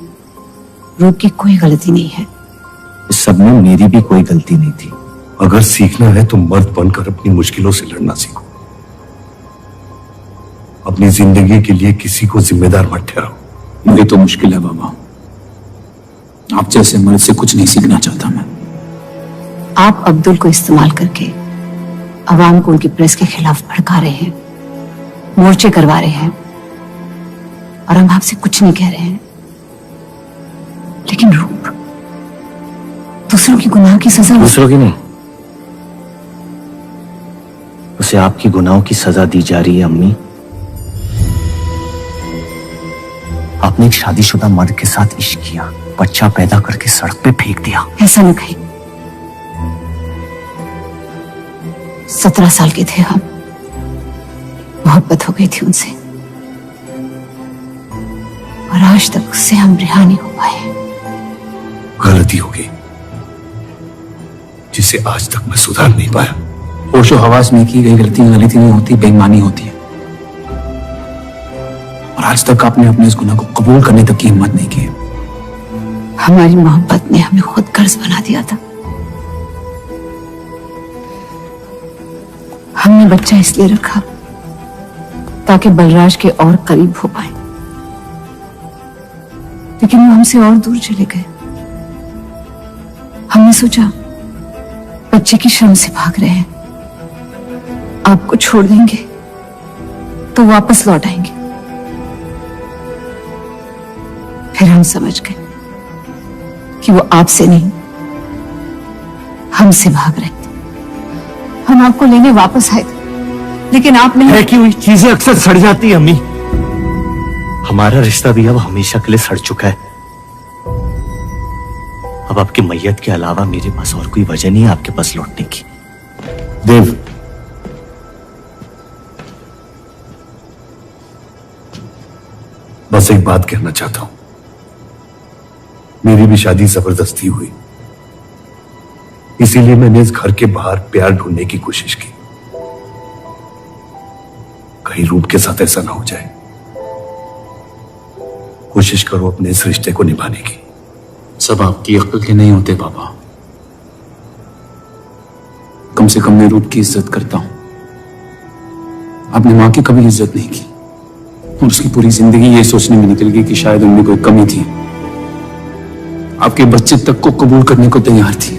रूप की कोई गलती नहीं है। इस सब में मेरी भी कोई गलती नहीं थी। अगर सीखना है तो मर्द बनकर अपनी मुश्किलों से लड़ना सीखो। अपनी जिंदगी के लिए किसी को जिम्मेदार मत ठहराओ। मुझे तो मुश्किल है बाबा, आप जैसे मर्द से कुछ नहीं सीखना चाहता मैं। आप अब्दुल को इस्तेमाल करके अवाम को उनकी प्रेस के खिलाफ भड़का रहे हैं, मोर्चे करवा रहे हैं, और हम आपसे कुछ नहीं कह रहे हैं। लेकिन रूप दूसरों की गुनाह की सजा, दूसरों की नहीं, उसे आपकी गुनाहों की सजा दी जा रही है। अम्मी, आपने एक शादीशुदा मर्द के साथ इश्क किया, बच्चा पैदा करके सड़क पे फेंक दिया। ऐसा न कहीं। 17 साल के थे हम, मोहब्बत हो गई थी उनसे, और आज तक उससे हम रिहा नहीं हो पाए। गलती हो गई जिसे आज तक मैं सुधार नहीं पाया। होशो हवास में की गई गलती गलती नहीं होती, बेईमानी होती है। और आज तक आपने अपने इस गुनाह को कबूल करने तक की हिम्मत नहीं की। हमारी मोहब्बत ने हमें खुद कर्ज बना दिया था। हमने बच्चा इसलिए रखा ताकि बलराज के और करीब हो पाए, लेकिन वो हमसे और दूर चले गए। हमने सोचा बच्चे की शर्म से भाग रहे हैं, आपको छोड़ देंगे तो वापस लौट आएंगे। फिर हम समझ गए कि वो आपसे नहीं हमसे भाग रहे थे। हम आपको लेने वापस आए थे, लेकिन आपने फेंकी हुई चीजें अक्सर सड़ जाती है अम्मी। हमारा रिश्ता भी अब हमेशा के लिए सड़ चुका है। अब आपकी मैयत के अलावा मेरे पास और कोई वजह नहीं है आपके पास लौटने की। देव, बस एक बात कहना चाहता हूं। मेरी भी शादी जबरदस्ती हुई, इसीलिए मैंने इस घर के बाहर प्यार ढूंढने की कोशिश की। कहीं रूप के साथ ऐसा ना हो जाए। कोशिश करो अपने इस रिश्ते को निभाने की। सब आपकी अक्ल के नहीं होते बाबा। कम से कम मैं रूप की इज्जत करता हूं। आपने मां की कभी इज्जत नहीं की, और उसकी पूरी जिंदगी ये सोचने में निकल गई कि शायद उनमें कोई कमी थी। आपके बच्चे तक को कबूल करने को तैयार थी।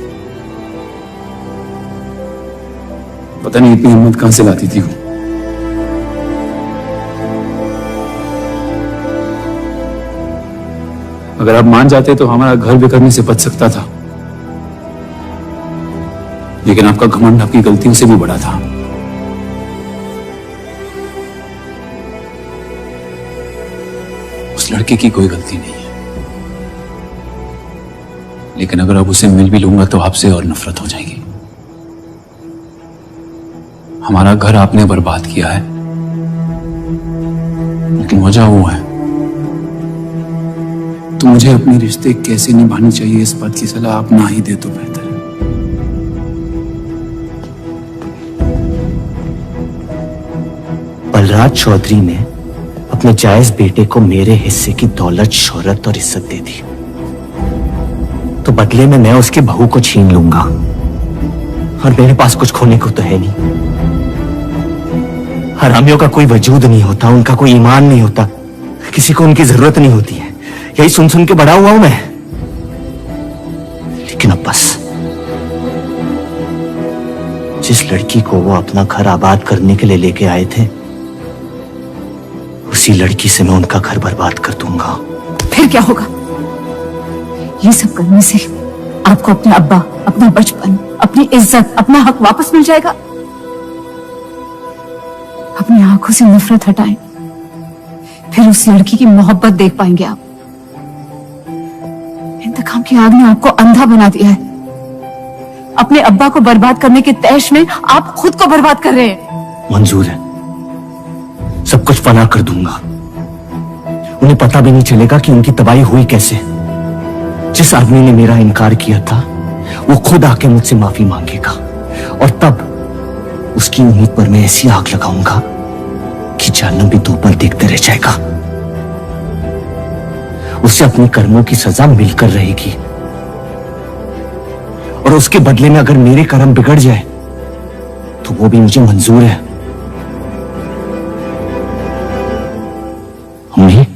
पता नहीं इतनी हिम्मत कहां से लाती थी वो। अगर आप मान जाते तो हमारा घर बिखरने से बच सकता था, लेकिन आपका घमंड आपकी गलतियों से भी बड़ा था। उस लड़के की कोई गलती नहीं है, लेकिन अगर अब उसे मिल भी लूंगा तो आपसे और नफरत हो जाएगी। हमारा घर आपने बर्बाद किया है, लेकिन वजह वो है। तो मुझे अपने रिश्ते कैसे निभानी चाहिए इस बात की सलाह आप ना ही दे तो बेहतर है। बलराज चौधरी ने अपने जायज बेटे को मेरे हिस्से की दौलत, शोहरत और इज्जत दे दी, तो बदले में मैं उसकी बहू को छीन लूंगा, और मेरे पास कुछ खोने को तो है नहीं। हरामियों का कोई वजूद नहीं होता, उनका कोई ईमान नहीं होता, किसी को उनकी जरूरत नहीं होती है। यही सुन सुन के बड़ा हुआ हूं मैं। लेकिन अब बस जिस लड़की को वो अपना घर आबाद करने के लिए लेके आए थे, उसी लड़की से मैं उनका घर बर्बाद कर दूंगा। फिर क्या होगा? ये सब करने से आपको अपने अब्बा, अपना बचपन, अपनी इज्जत, अपना हक वापस मिल जाएगा। अपनी आंखों से नफरत हटाएं, फिर उस लड़की की मोहब्बत देख पाएंगे आप। इंतकाम की आग ने आपको अंधा बना दिया है। अपने अब्बा को बर्बाद करने के तैश में आप खुद को बर्बाद कर रहे हैं। मंजूर है, सब कुछ फना कर दूंगा। उन्हें पता भी नहीं चलेगा कि उनकी तबाही हुई कैसे। जिस आदमी ने मेरा इनकार किया था, वो खुद आके मुझसे माफी मांगेगा, और तब उसकी उम्मीद पर मैं ऐसी आग लगाऊंगा कि जहन्नम भी 2 पल देखते रह जाएगा। उसे अपने कर्मों की सजा मिलकर रहेगी, और उसके बदले में अगर मेरे कर्म बिगड़ जाए तो वो भी मुझे मंजूर है। अम्मी,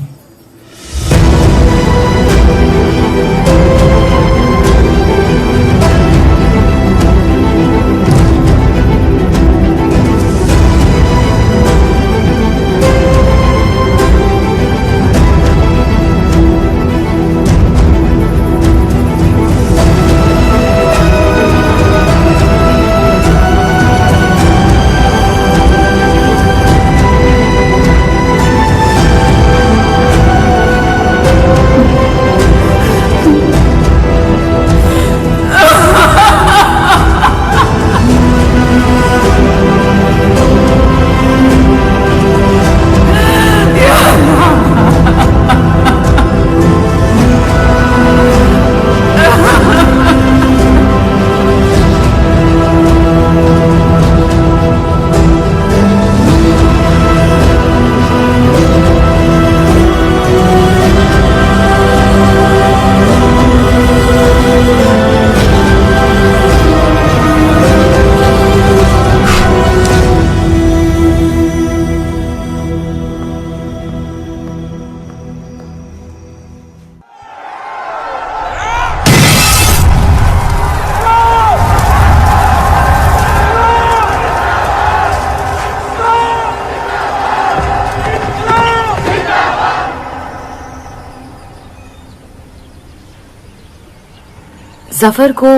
जफर को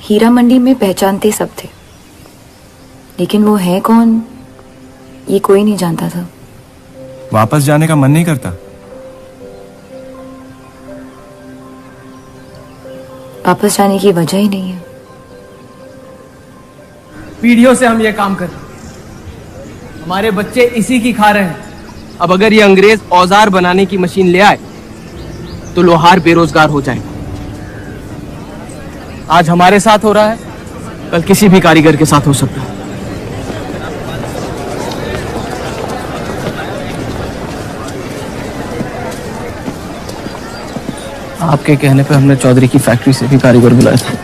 हीरा मंडी में पहचानते सब थे, लेकिन वो है कौन ये कोई नहीं जानता था। वापस जाने का मन नहीं करता? वापस जाने की वजह ही नहीं है। पीढ़ियों से हम ये काम कर रहे हैं, हमारे बच्चे इसी की खा रहे हैं। अब अगर ये अंग्रेज औजार बनाने की मशीन ले आए तो लोहार बेरोजगार हो जाएगा। आज हमारे साथ हो रहा है, कल किसी भी कारीगर के साथ हो सकता है। आपके कहने पे हमने चौधरी की फैक्ट्री से भी कारीगर बुलाए थे।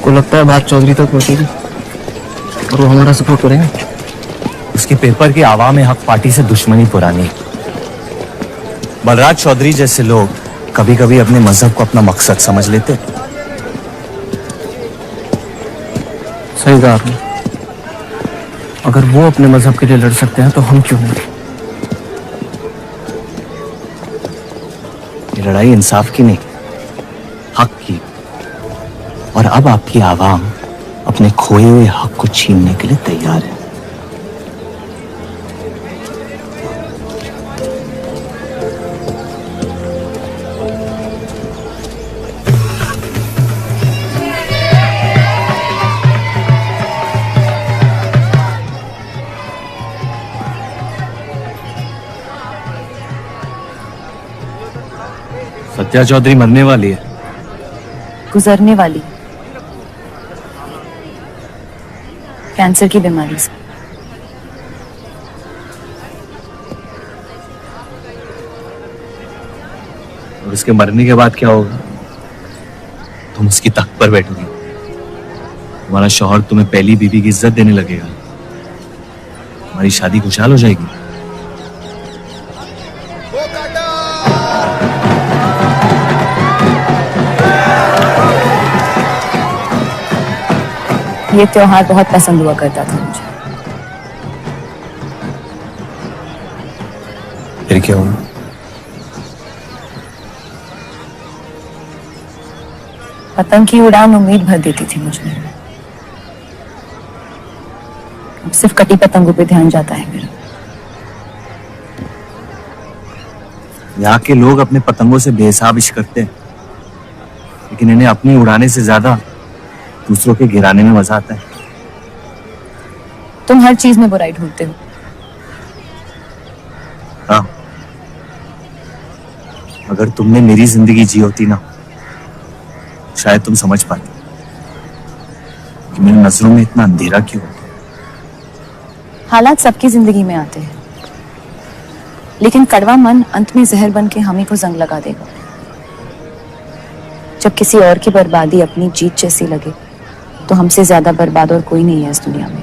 को लगता है बात चौधरी तक पहुंचेगी और वो हमारा सपोर्ट करेंगे। उसके पेपर की आवाम हक पार्टी से दुश्मनी पुरानी। बलराज चौधरी जैसे लोग कभी कभी अपने मजहब को अपना मकसद समझ लेते। सही कहा आपने। अगर वो अपने मजहब के लिए लड़ सकते हैं तो हम क्यों नहीं? ये लड़ाई इंसाफ की नहीं, हक की। और अब आपकी आवाम अपने खोए हुए हक को छीनने के लिए तैयार है। सत्या चौधरी मरने वाली है। गुजरने वाली, कैंसर की बीमारी से। और उसके मरने के बाद क्या होगा? तुम उसकी तख्त पर बैठोगी, तुम्हारा शौहर तुम्हें पहली बीवी की इज्जत देने लगेगा, तुम्हारी शादी खुशहाल हो जाएगी। ये त्योहार बहुत पसंद हुआ करता था मुझे। फिर क्या हुआ? पतंग की उड़ान उम्मीद भर देती थी मुझमें। अब सिर्फ कटी पतंगों पे ध्यान जाता है मेरा। यहाँ के लोग अपने पतंगों से बेहिसाब इश्क करते हैं, लेकिन इन्हें अपनी उड़ाने से ज्यादा दूसरों के गिराने में मजा आता है। तुम हर चीज में बुराई ढूंढते हो। हाँ, अगर तुमने मेरी जिंदगी जी होती ना, शायद तुम समझ पाते कि मेरी नजरों में इतना अंधेरा क्यों होता है। हालात सबकी जिंदगी में आते हैं, लेकिन कड़वा मन अंत में जहर बन के हम ही को जंग लगा देगा। जब किसी और की बर्बादी अपनी जीत जैसी लगे, तो हमसे ज्यादा बर्बाद और कोई नहीं है इस दुनिया में।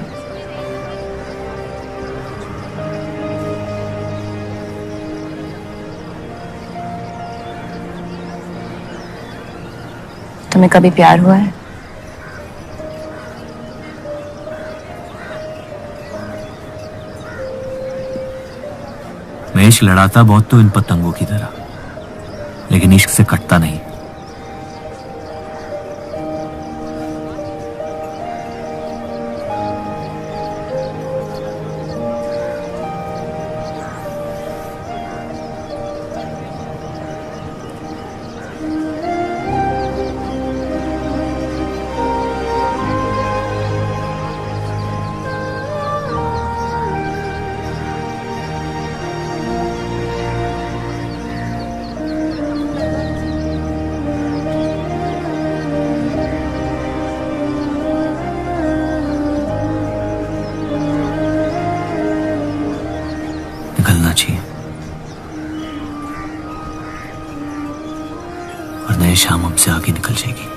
तुम्हें कभी प्यार हुआ है? मैं इश्क लड़ाता बहुत तो इन पतंगों की तरह, लेकिन इश्क से कटता नहीं। निकलना चाहिए, वरना ये शाम हमसे आगे निकल जाएगी।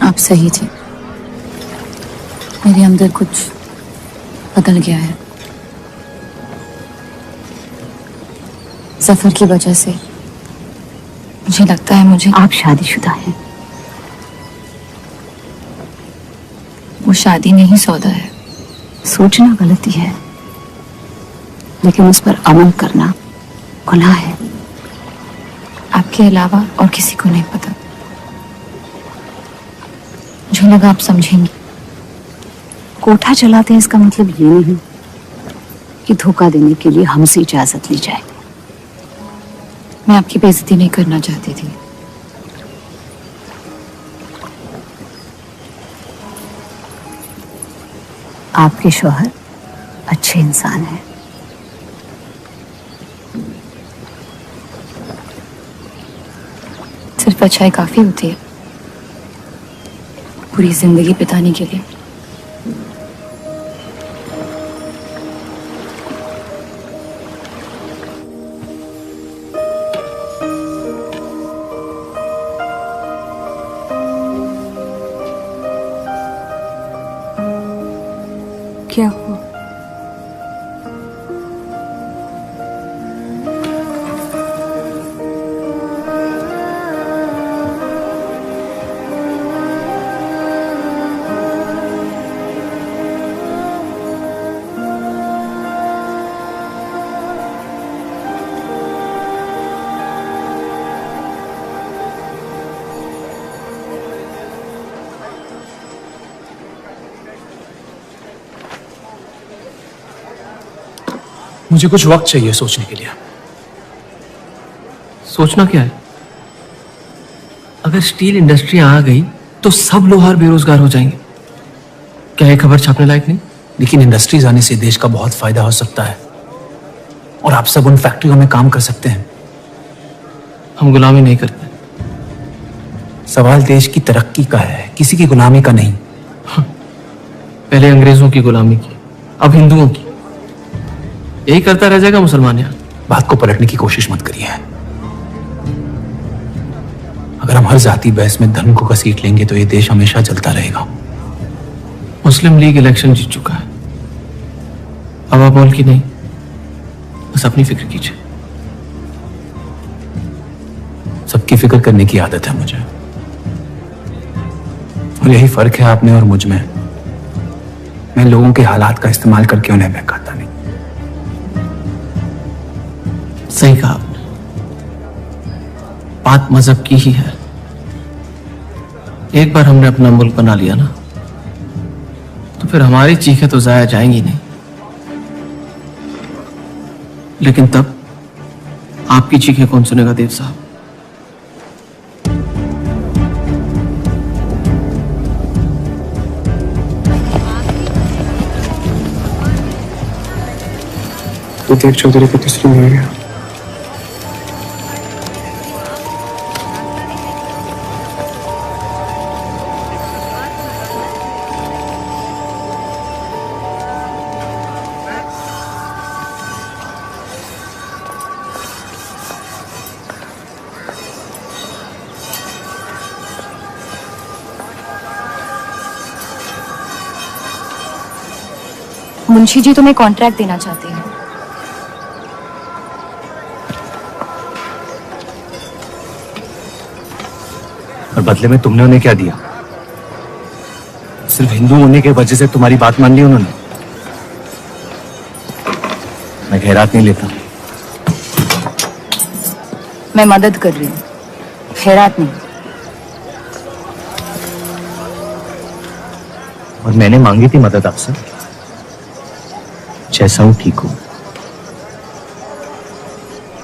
आप सही थे, मेरे अंदर कुछ बदल गया है। सफर की वजह से मुझे लगता है मुझे आप शादीशुदा हैं। वो शादी नहीं सौदा है। सोचना गलती है, लेकिन उस पर अमल करना गुनाह है। आपके अलावा और किसी को नहीं पता। मुझे लगा आप समझेंगी। कोठा चलाते हैं इसका मतलब ये नहीं कि धोखा देने के लिए हमसे इजाजत ली जाए। मैं आपकी बेइज्जती नहीं करना चाहती थी। आपके शौहर अच्छे इंसान हैं। सिर्फ अच्छाई काफी होती है पूरी जिंदगी बिताने के लिए। क्या हुआ? मुझे कुछ वक्त चाहिए सोचने के लिए। सोचना क्या है? अगर स्टील इंडस्ट्री आ गई तो सब लोहार बेरोजगार हो जाएंगे। क्या ये खबर छापने लायक नहीं? लेकिन इंडस्ट्रीज आने से देश का बहुत फायदा हो सकता है और आप सब उन फैक्ट्रियों में काम कर सकते हैं। हम गुलामी नहीं करते। सवाल देश की तरक्की का है, किसी की गुलामी का नहीं। पहले अंग्रेजों की गुलामी की, अब हिंदुओं की। यही करता रह जाएगा मुसलमान यार। बात को पलटने की कोशिश मत करिए। अगर हम हर जाति बहस में धर्म को घसीट लेंगे तो ये देश हमेशा चलता रहेगा। मुस्लिम लीग इलेक्शन जीत चुका है, अब आप बोल की नहीं, बस अपनी फिक्र कीजिए। सबकी फिक्र करने की आदत है मुझे, और यही फर्क है आप में और मुझ में। मैं लोगों के हालात का इस्तेमाल करके उन्हें बहकाता नहीं। सही कहा आपने, बात मजहब की ही है। एक बार हमने अपना मुल्क बना लिया ना, तो फिर हमारी चीखें तो जाया जाएंगी नहीं। लेकिन तब आपकी चीखें कौन सुनेगा देव साहब? तो देव चौधरी को तस्लीम हो गया। मुंशी जी तुम्हें कॉन्ट्रैक्ट देना चाहते हैं। और बदले में तुमने उन्हें क्या दिया? सिर्फ हिंदू होने की वजह से तुम्हारी बात मान ली उन्होंने? मैं खैरात नहीं लेता। मैं मदद कर रही हूँ, खैरात नहीं। और मैंने मांगी थी मदद आपसे। जैसा हूं ठीक हूं।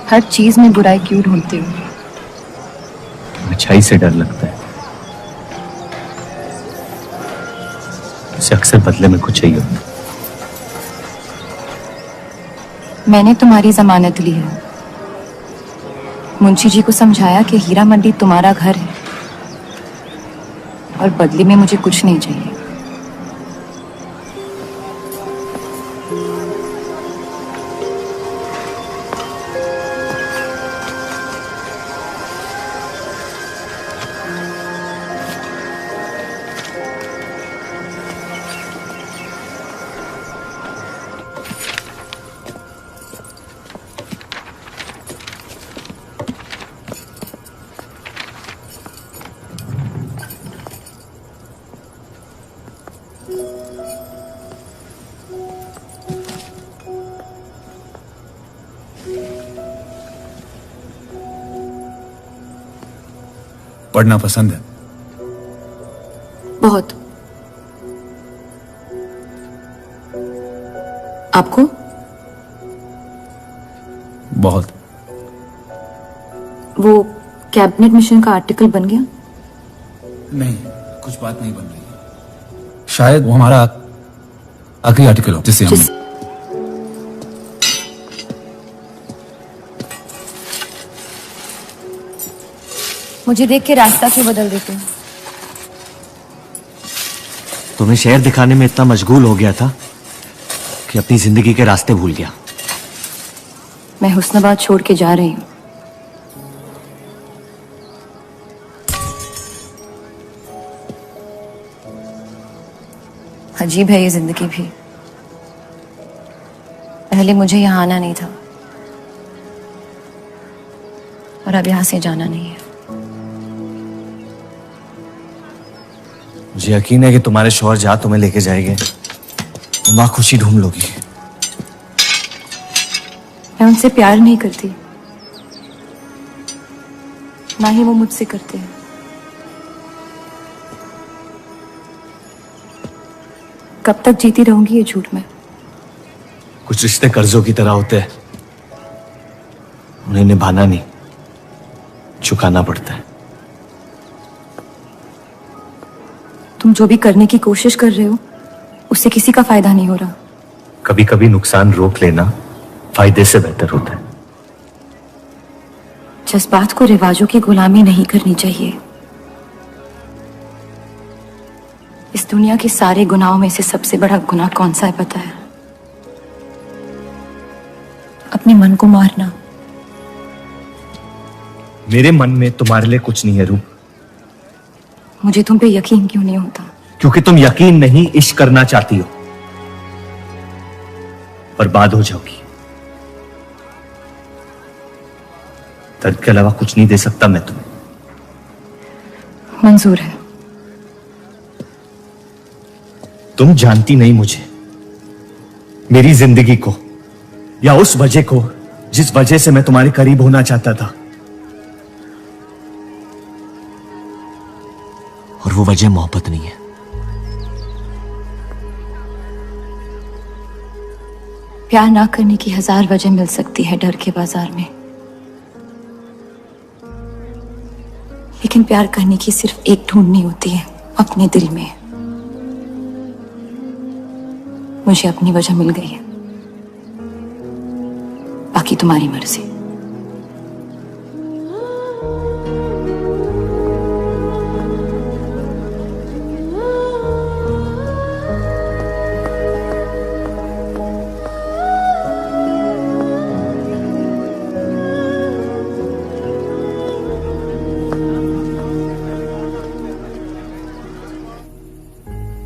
हर चीज में बुराई क्यों ढूंढते हो? अच्छाई से डर लगता है, उसे अक्सर बदले में कुछ चाहिए होता। मैंने तुम्हारी जमानत ली है। मुंशी जी को समझाया कि हीरा मंडी तुम्हारा घर है और बदले में मुझे कुछ नहीं चाहिए। पढ़ना पसंद है? बहुत। आपको? बहुत। वो कैबिनेट मिशन का आर्टिकल बन गया? नहीं, कुछ बात नहीं बन रही है। शायद वो हमारा आखिरी आर्टिकल हो जिससे हम मुझे देख के रास्ता क्यों बदल देते हो? तुम्हें शहर दिखाने में इतना मशगूल हो गया था कि अपनी जिंदगी के रास्ते भूल गया। मैं हुस्नाबाद छोड़ के जा रही हूँ। अजीब है ये जिंदगी भी। पहले मुझे यहाँ आना नहीं था और अब यहाँ से जाना नहीं है। मुझे यकीन है कि तुम्हारे शौहर जहां तुम्हें लेके जाएंगे वहां खुशी ढूंढ लोगी। मैं उनसे प्यार नहीं करती, ना ही वो मुझसे करते हैं। कब तक जीती रहूंगी ये झूठ में? कुछ रिश्ते कर्जों की तरह होते हैं, उन्हें निभाना नहीं, चुकाना पड़ता है। तुम जो भी करने की कोशिश कर रहे हो उससे किसी का फायदा नहीं हो रहा। कभी कभी नुकसान रोक लेना फायदे से बेहतर होता है। जज्बात को रिवाजों की गुलामी नहीं करनी चाहिए। इस दुनिया के सारे गुनाहों में से सबसे बड़ा गुनाह कौन सा है पता है? अपने मन को मारना। मेरे मन में तुम्हारे लिए कुछ नहीं है रूप। मुझे तुम पे यकीन क्यों नहीं होता? क्योंकि तुम यकीन नहीं इश्क करना चाहती हो, बर्बाद हो जाओगी। दर्द के अलावा कुछ नहीं दे सकता मैं तुम्हें। मंजूर है। तुम जानती नहीं मुझे, मेरी जिंदगी को, या उस वजह को जिस वजह से मैं तुम्हारे करीब होना चाहता था। और वो वजह मोहब्बत नहीं है। प्यार ना करने की 1000 वजह मिल सकती है डर के बाजार में, लेकिन प्यार करने की सिर्फ एक ढूंढनी होती है, अपने दिल में। मुझे अपनी वजह मिल गई है, बाकी तुम्हारी मर्जी।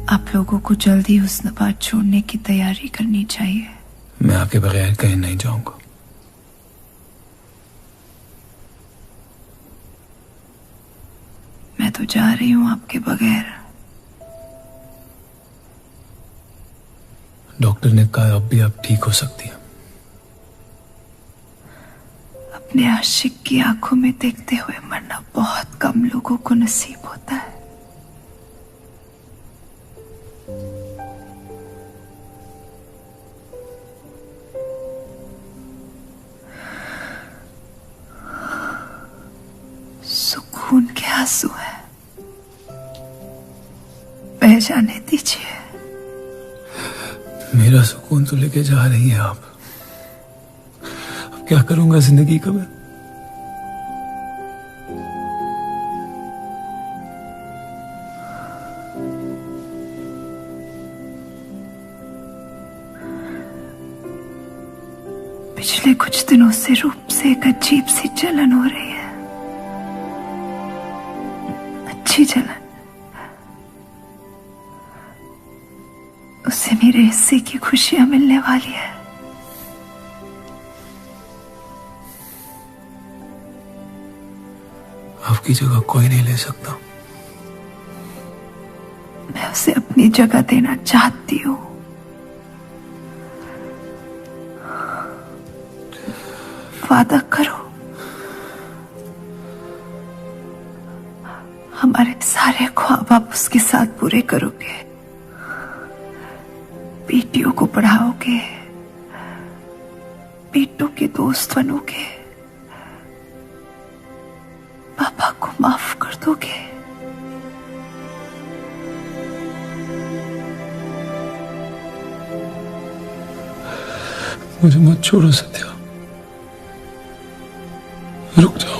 आप लोगों को जल्दी हुस्नाबाद छोड़ने की तैयारी करनी चाहिए। मैं आपके बगैर कहीं नहीं जाऊंगा। मैं तो जा रही हूं आपके बगैर। डॉक्टर ने कहा अब भी आप ठीक हो सकती हैं। अपने आशिक की आंखों में देखते हुए मरना बहुत कम लोगों को नसीब होता है। सुकून के आंसू है, बह जाने दीजिए। मेरा सुकून तो लेके जा रही है आप। अब क्या करूंगा जिंदगी का मैं? पिछले कुछ दिनों से रूप से एक अजीब सी जलन हो रही है, अच्छी जलन। उससे मेरे हिस्से की खुशियां मिलने वाली है। आपकी जगह कोई नहीं ले सकता। मैं उसे अपनी जगह देना चाहती हूँ। वादा करो, हमारे सारे ख्वाब आप उसके साथ पूरे करोगे। बेटियों को पढ़ाओगे, बेटों के दोस्त बनोगे, पापा को माफ कर दोगे। मुझे मत छोड़ो सत्या, रुक जाओ।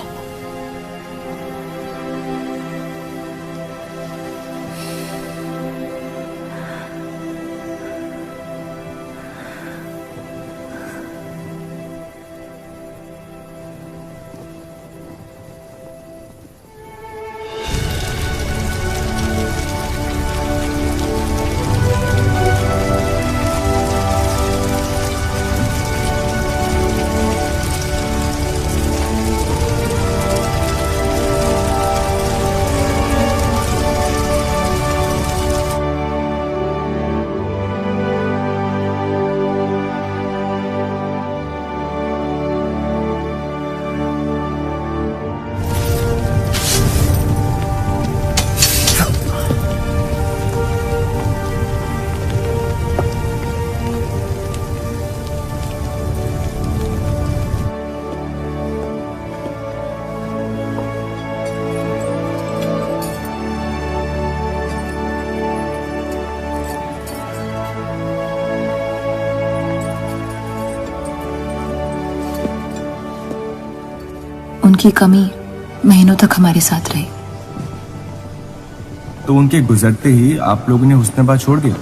उनकी कमी महीनों तक हमारे साथ रही। तो उनके गुजरते ही आप लोगों ने हुस्नाबाद छोड़ दिया?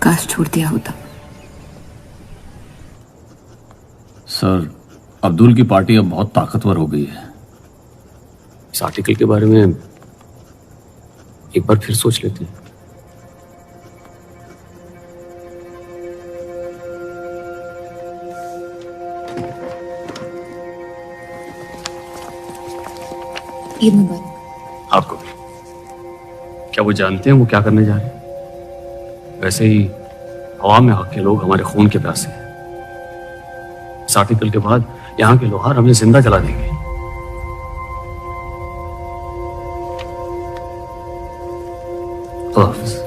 काश छोड़ दिया होता। सर, अब्दुल की पार्टी अब बहुत ताकतवर हो गई है। इस आर्टिकल के बारे में एक बार फिर सोच लेते हैं। ईद मुबारक। आपको भी। क्या वो जानते हैं वो क्या करने जा रहे हैं? वैसे ही अवाम में हक के लोग हमारे खून के प्यासे हैं। इस आर्टिकल के बाद यहाँ के लोहार हमें जिंदा जला देंगे। खुदा हाफिज।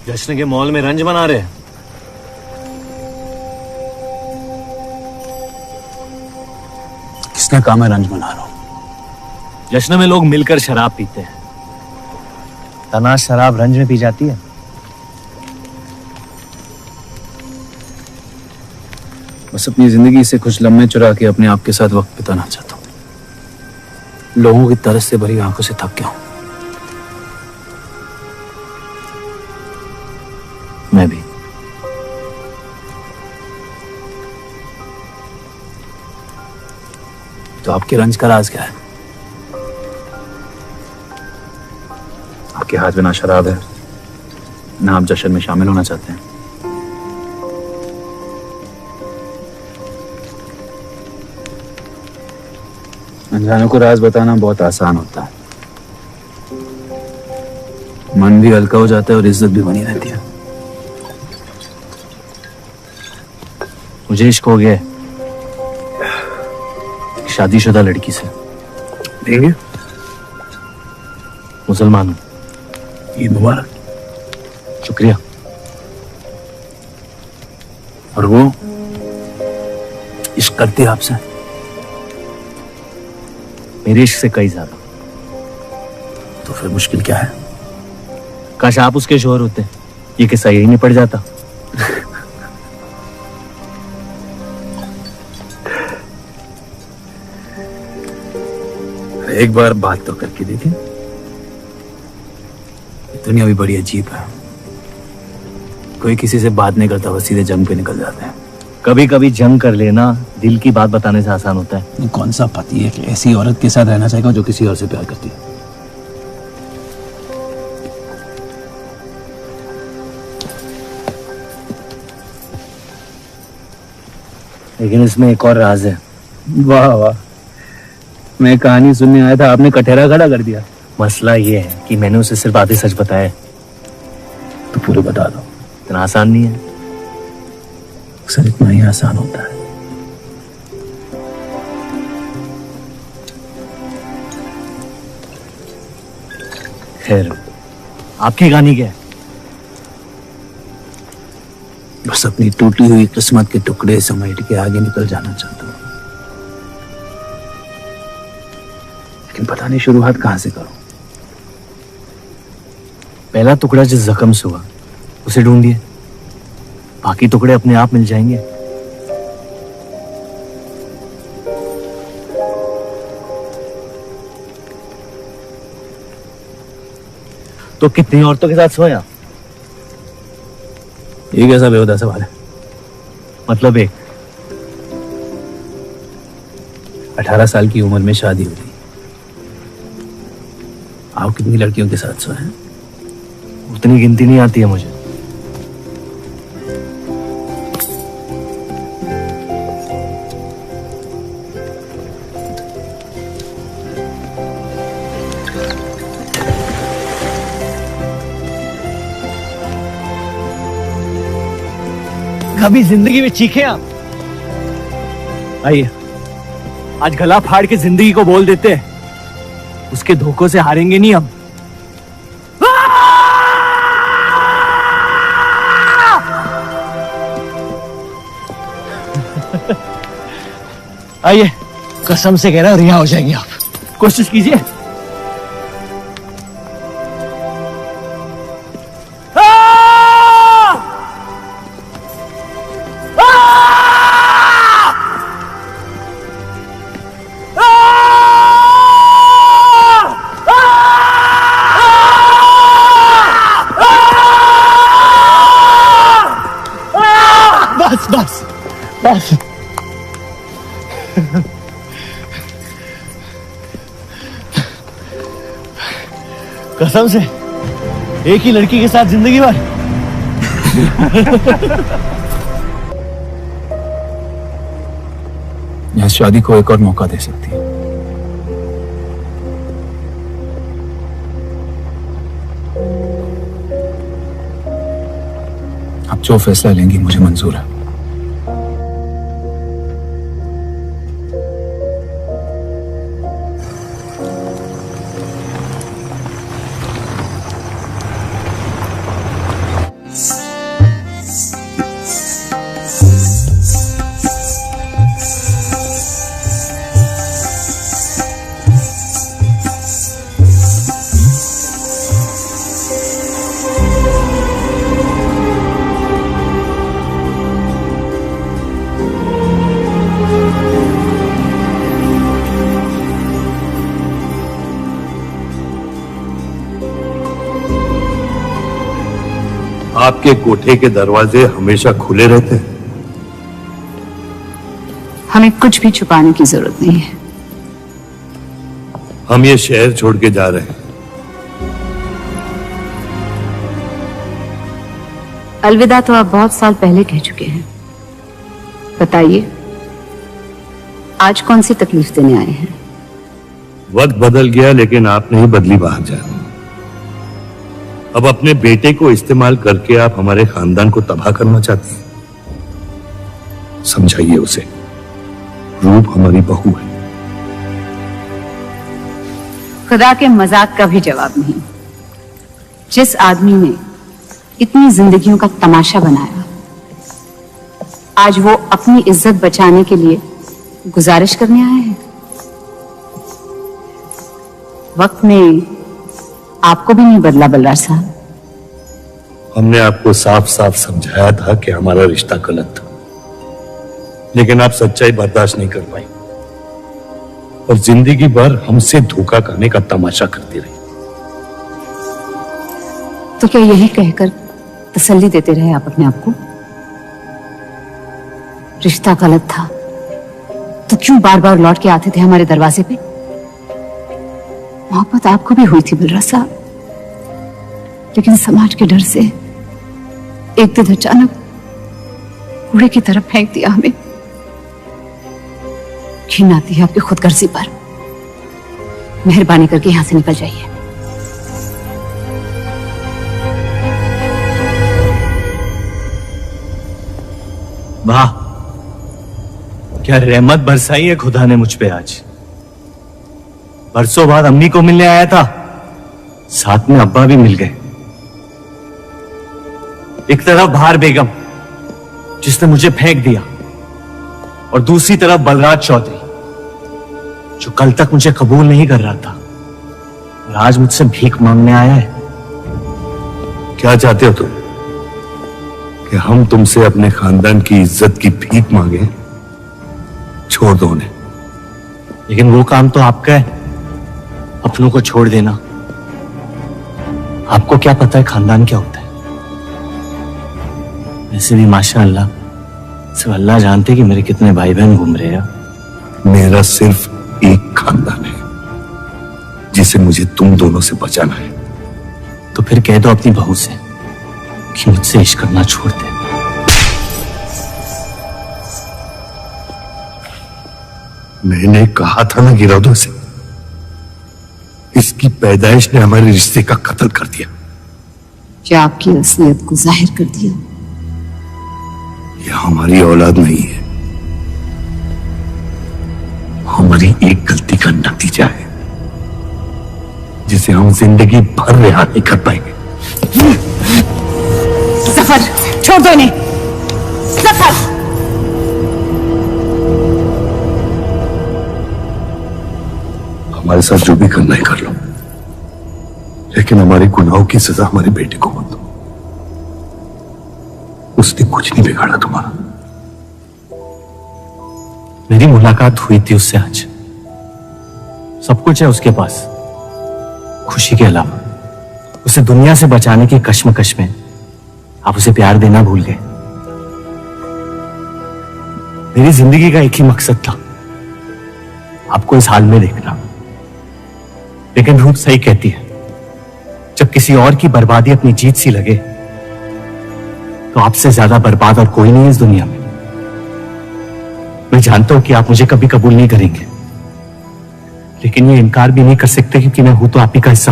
जश्न के मॉल में रंज मना रहे हैं। किसने कहा मैं रंज मना रहा हूं? जश्न में लोग मिलकर शराब पीते हैं। तना शराब रंज में पी जाती है। बस अपनी जिंदगी से कुछ लम्हे चुरा के अपने आप के साथ वक्त बिताना चाहता हूं। लोगों की तरस से भरी आंखों से थक गया हूं। मैं भी। तो आपके रंज का राज क्या है? आपके हाथ में ना शराब है, ना आप जश्न में शामिल होना चाहते हैं। अनजानों को राज बताना बहुत आसान होता है। मन भी हल्का हो जाता है और इज्जत भी बनी रहती है। मुझे इश्क हो गया है शादीशुदा लड़की से। देंगे? मुसलमान हूं। ईद मुबारक। शुक्रिया। और वो इश्क करती है आपसे? मेरे इश्क से कई ज्यादा। तो फिर मुश्किल क्या है? काश आप उसके शोहर होते, ये किस्सा यही नहीं पड़ जाता। एक बार बात तो करके देखें। दुनिया भी बड़ी अजीब है। कोई किसी से बात नहीं करता, बस सीधे जंग पे निकल जाते हैं। कभी कभी जंग कर लेना दिल की बात बताने से आसान होता है। कौन सा पति है कि ऐसी औरत के साथ रहना चाहेगा जो किसी और से प्यार करती है? लेकिन इसमें एक और राज है। वाह वाह, मैं कहानी सुनने आया था, आपने कटहरा खड़ा कर दिया। मसला ये है कि मैंने उसे सिर्फ आधे सच बताया। तो पूरे बता दो। इतना आसान नहीं है। अक्सर इतना ही आसान होता है। खैर, आपकी कहानी क्या है? बस अपनी टूटी हुई किस्मत के टुकड़े समेट के आगे निकल जाना चाहता हूं, लेकिन पता नहीं शुरुआत कहां से करूं। पहला टुकड़ा जिस जख्म से हुआ उसे ढूंढिए, बाकी टुकड़े अपने आप मिल जाएंगे। तो कितनी औरतों के साथ सोया? ये कैसा बेहुदा सवाल है? मतलब एक 18 साल की उम्र में शादी हुई। आप कितनी लड़कियों के साथ सोए हैं? उतनी गिनती नहीं आती है मुझे। कभी जिंदगी में चीखे आप? आइए, आज गला फाड़ के जिंदगी को बोल देते हैं, उसके धोखों से हारेंगे नहीं हम। आइए, कसम से कह रहा हूं रिहा हो जाएंगे आप। कोशिश कीजिए। बस बस बस। कसम से एक ही लड़की के साथ जिंदगी भर। यह शादी को एक और मौका दे सकती है। आप जो फैसला लेंगी मुझे मंजूर है। आपके कोठे के दरवाजे हमेशा खुले रहते हैं? हमें कुछ भी छुपाने की जरूरत नहीं है। हम ये शहर छोड़ के जा रहे हैं। अलविदा तो आप बहुत साल पहले कह चुके हैं। बताइए, आज कौन सी तकलीफ देने आए हैं? वक्त बदल गया, लेकिन आप नहीं बदली बाहर जान। अब अपने बेटे को इस्तेमाल करके आप हमारे खानदान को तबाह करना चाहती हैं। समझाइए उसे, रूप हमारी बहू है। खुदा के मजाक का भी जवाब नहीं। जिस आदमी ने इतनी जिंदगियों का तमाशा बनाया, आज वो अपनी इज्जत बचाने के लिए गुजारिश करने आए हैं। वक्त ने आपको भी नहीं बदला बलराज साहब। हमने आपको साफ साफ समझाया था कि हमारा रिश्ता गलत था, लेकिन आप सच्चाई बर्दाश्त नहीं कर पाई और जिंदगी भर हमसे धोखा खाने का तमाशा करती रही। तो क्या यही कहकर तसल्ली देते रहे आप अपने आप को? रिश्ता गलत था तो क्यों बार बार लौट के आते थे हमारे दरवाजे पे? मोहब्बत आपको भी हुई थी बलराज साहब, लेकिन समाज के डर से एक दिन अचानक कूड़े की तरफ फेंक दिया हमें। घिन आती है आपकी खुदगर्जी पर। मेहरबानी करके यहां से निकल जाइए। वाह, क्या रहमत बरसाई है खुदा ने मुझ पे आज। बरसों बाद अम्मी को मिलने आया था, साथ में अब्बा भी मिल गए। एक तरफ बहार बेगम जिसने मुझे फेंक दिया और दूसरी तरफ बलराज चौधरी जो कल तक मुझे कबूल नहीं कर रहा था और आज मुझसे भीख मांगने आया है। क्या चाहते हो तुम? कि हम तुमसे अपने खानदान की इज्जत की भीख मांगे? छोड़ दो उन्हें। लेकिन वो काम तो आपका है, अपनों को छोड़ देना। आपको क्या पता है खानदान क्या होता है? वैसे भी माशाअल्लाह सिर्फ अल्लाह जानते कि मेरे कितने भाई बहन घूम रहे हैं। मेरा सिर्फ एक खानदान है जिसे मुझे तुम दोनों से बचाना है। तो फिर कह दो अपनी बहू से कि मुझसे इश्क करना छोड़ दे। मैंने कहा था ना गिरौदों से, इसकी पैदाइश ने हमारे रिश्ते का कत्ल कर दिया। क्या आपकी असलियत को जाहिर कर दिया? यह हमारी औलाद नहीं है, हमारी एक गलती का नतीजा है जिसे हम जिंदगी भर रिहा नहीं कर पाएंगे। जफर, छोड़ दो इन्हें। जफर, हमारे साथ जो भी करना है कर लो, लेकिन हमारे गुनाहों की सजा हमारे बेटे को मत दो। उसने कुछ नहीं बिगाड़ा तुम्हारा। मेरी मुलाकात हुई थी उससे आज। सब कुछ है उसके पास, खुशी के अलावा। उसे दुनिया से बचाने की कश्मकश में आप उसे प्यार देना भूल गए। मेरी जिंदगी का एक ही मकसद था, आपको इस हाल में देखना। लेकिन रूप सही कहती है, जब किसी और की बर्बादी अपनी जीत सी लगे तो आपसे ज्यादा बर्बाद और कोई नहीं है इस दुनिया में। मैं जानता हूं कि आप मुझे कभी कबूल नहीं करेंगे, लेकिन ये इनकार भी नहीं कर सकते क्योंकि मैं हूं तो आप ही का हिस्सा।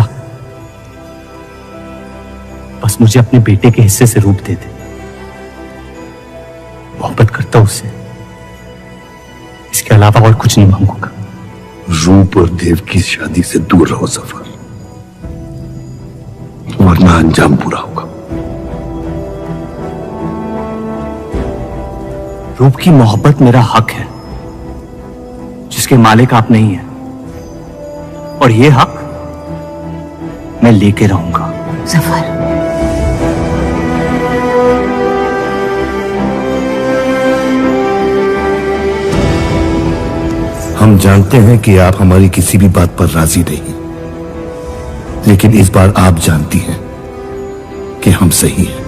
बस मुझे अपने बेटे के हिस्से से रूप दे दे। मोहब्बत करता हूं उससे, इसके अलावा और कुछ नहीं मांगूंगा। रूप और देव की शादी से दूर रहो सफर, वरना अंजाम बुरा होगा। रूप की मोहब्बत मेरा हक है, जिसके मालिक आप नहीं हैं, और ये हक मैं लेके रहूंगा। जफर, हम जानते हैं कि आप हमारी किसी भी बात पर राजी नहीं, लेकिन इस बार आप जानती हैं कि हम सही हैं।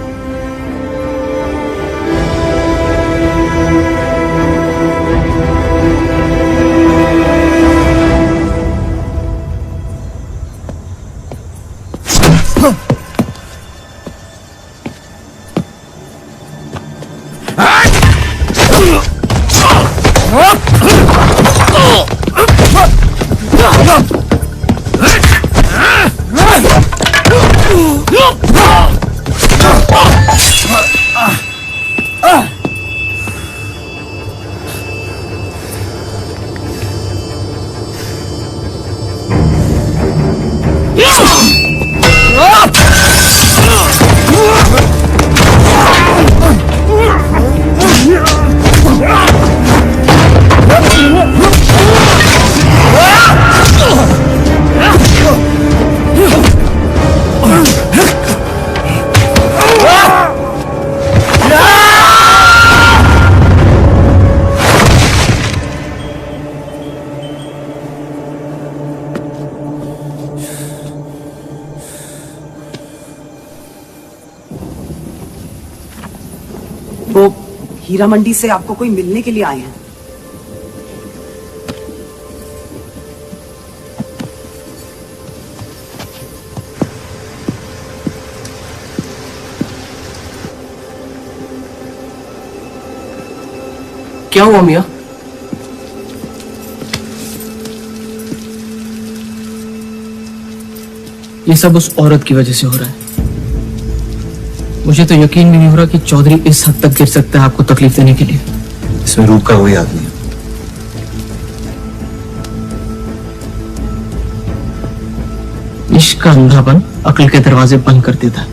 वो हीरा मंडी से आपको कोई मिलने के लिए आए हैं। क्या हुआ मियां? ये सब उस औरत की वजह से हो रहा है। मुझे तो यकीन भी नहीं हो रहा कि चौधरी इस हद तक गिर सकता है आपको तकलीफ देने के लिए। इसमें रूप का कोई आदमी है। इश्क का अंधापन अक्ल के दरवाजे बंद कर देता है।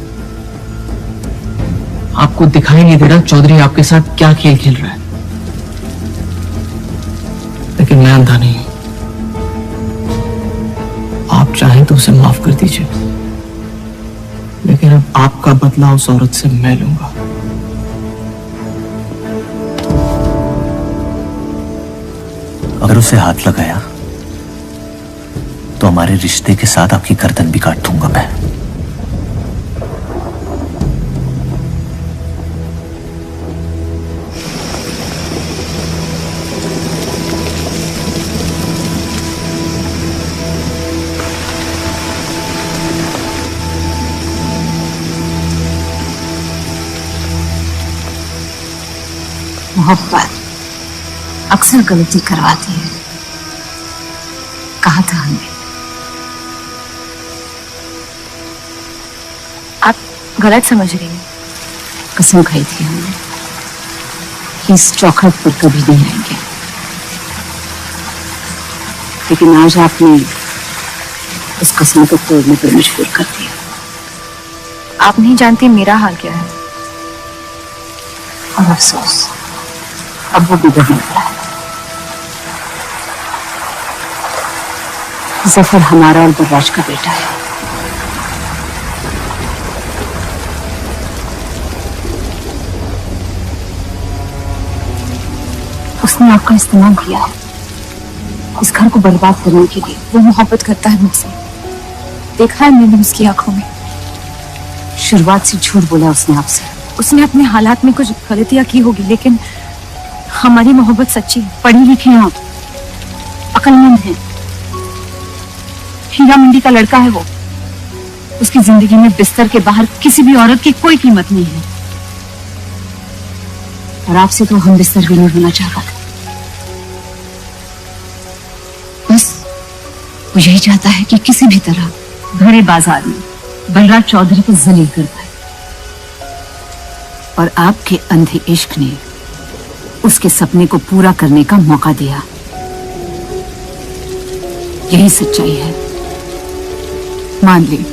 आपको दिखाई नहीं दे रहा चौधरी आपके साथ क्या खेल खेल रहा है, लेकिन मैं अंधा नहीं हूं। आप चाहें तो उसे माफ कर दीजिए, लेकिन अब आपका बदला उस औरत से मैं लूंगा। अगर उसे हाथ लगाया तो हमारे रिश्ते के साथ आपकी गर्दन भी काट दूंगा मैं। मोहब्बत अक्सर गलती करवाती है, कहा था हमने। आप गलत समझ रही हैं। कसम खाई थी हमने, आपकी इस चौखट पर कभी नहीं आएंगे, लेकिन आज आपने उस कसम को तोड़ने पर मजबूर कर दिया। आप नहीं जानती मेरा हाल क्या है। और अफसोस अब वो बिगड़ने वाला है। जफर हमारा और बर्राज का बेटा है। उसने आपका इस्तेमाल किया है इस घर को बर्बाद करने के लिए। वो मोहब्बत करता है मुझसे, देखा है मैंने उसकी आंखों में। शुरुआत से झूठ बोला उसने आपसे। उसने अपने हालात में कुछ गलतियां की होगी, लेकिन हमारी मोहब्बत सच्ची है। पढ़ी लिखी हैं आप, अक्लमंद हैं। हीरा मंडी का लड़का है वो। उसकी जिंदगी में बिस्तर के बाहर किसी भी औरत की कोई कीमत नहीं है। और आपसे तो हम बिस्तर भी नहीं होना चाहता था। बस वो यही चाहता है कि किसी भी तरह भरे बाजार में बलराज चौधरी को जलील कर पाए। और आपके अंधे इश्क ने उसके सपने को पूरा करने का मौका दिया। यही सच्चाई है, मान ली।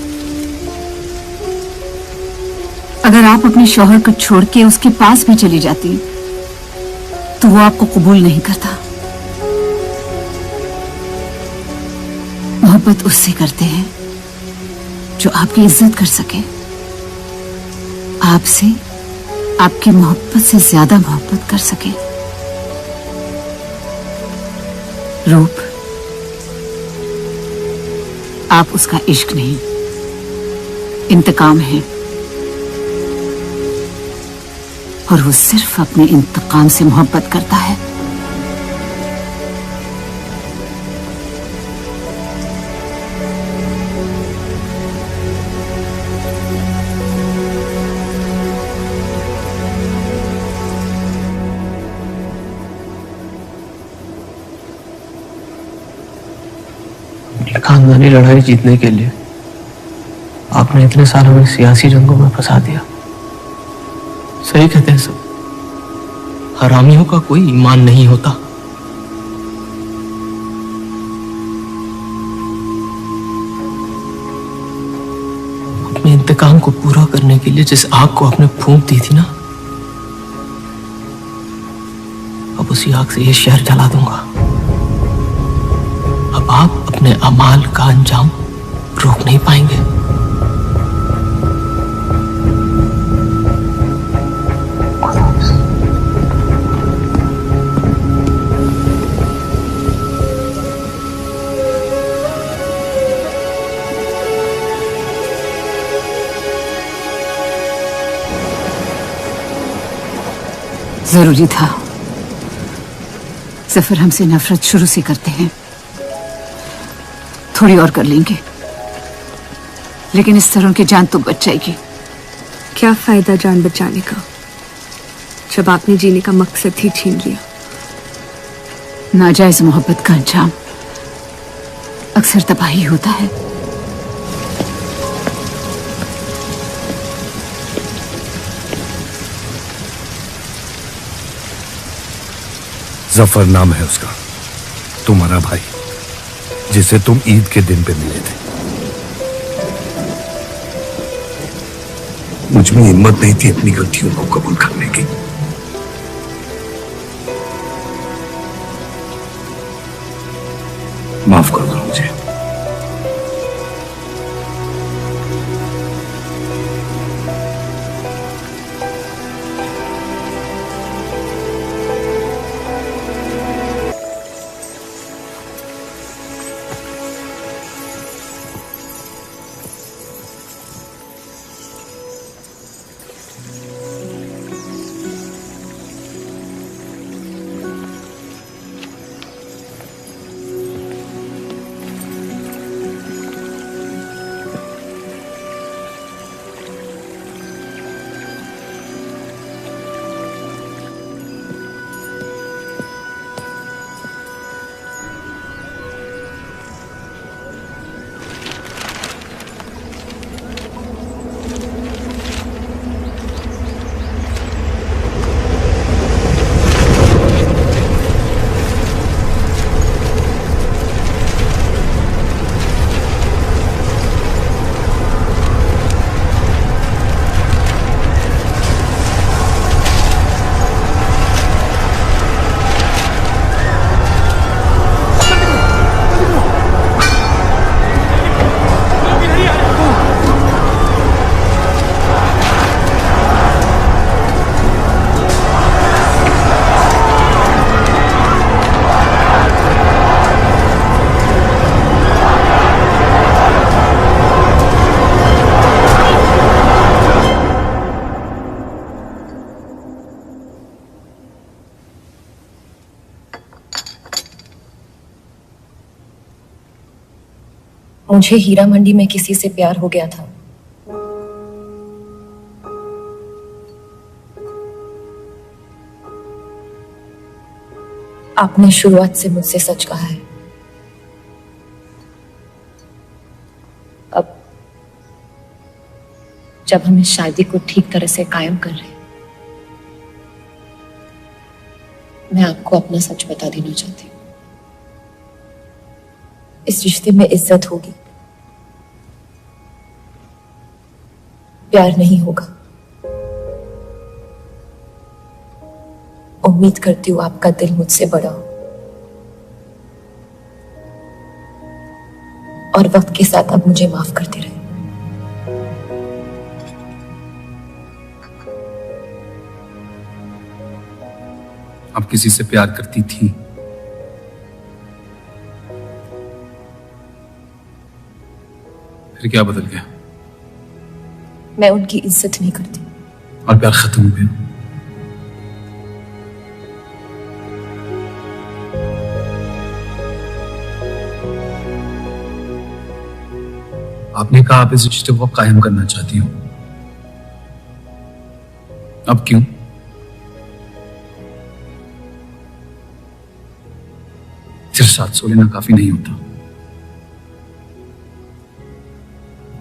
अगर आप अपने शौहर को छोड़ के उसके पास भी चली जाती तो वो आपको कबूल नहीं करता। मोहब्बत उससे करते हैं जो आपकी इज्जत कर सके। आपसे, आपकी मोहब्बत से ज्यादा मोहब्बत कर सके। रूप, आप उसका इश्क नहीं, इंतकाम है। और वो सिर्फ अपने इंतकाम से मोहब्बत करता है। खानदानी लड़ाई जीतने के लिए आपने इतने साल हमें सियासी जंगों में फंसा दिया। सही कहते हैं सब, हरामियों का कोई ईमान नहीं होता। अपने इंतकाम को पूरा करने के लिए जिस आग को आपने फूंक दी थी ना, अब उसी आग से ये शहर जला दूंगा। अब आप अपने अमाल का अंजाम रोक नहीं पाएंगे। जरूरी था। जफर हमसे नफरत शुरू से करते हैं। थोड़ी और कर लेंगे, लेकिन इस तरह की जान तो बच जाएगी। क्या फायदा जान बचाने का जब आपने जीने का मकसद ही छीन लिया। नाजायज मोहब्बत का अंजाम अक्सर तबाही होता है। जफर नाम है उसका, तुम्हारा भाई, जिसे तुम ईद के दिन पे मिले थे। मुझ में हिम्मत नहीं थी अपनी गलतियों को कबूल करने की। माफ कर दो मुझे। मुझे हीरा मंडी में किसी से प्यार हो गया था। आपने शुरुआत से मुझसे सच कहा है। अब जब हम इस शादी को ठीक तरह से कायम कर रहे हैं, मैं आपको अपना सच बता देना चाहती हूँ। इस रिश्ते में इज्जत होगी, प्यार नहीं होगा। उम्मीद करती हूँ आपका दिल मुझसे बड़ा हो और वक्त के साथ आप मुझे माफ करते रहे। आप किसी से प्यार करती थी? फिर क्या बदल गया? मैं उनकी इज्जत नहीं करती। और प्यार खत्म हो गया? आपने कहा आप इस रिश्ते को कायम करना चाहती हो, अब क्यों? सिर्फ साथ सो लेना काफी नहीं होता,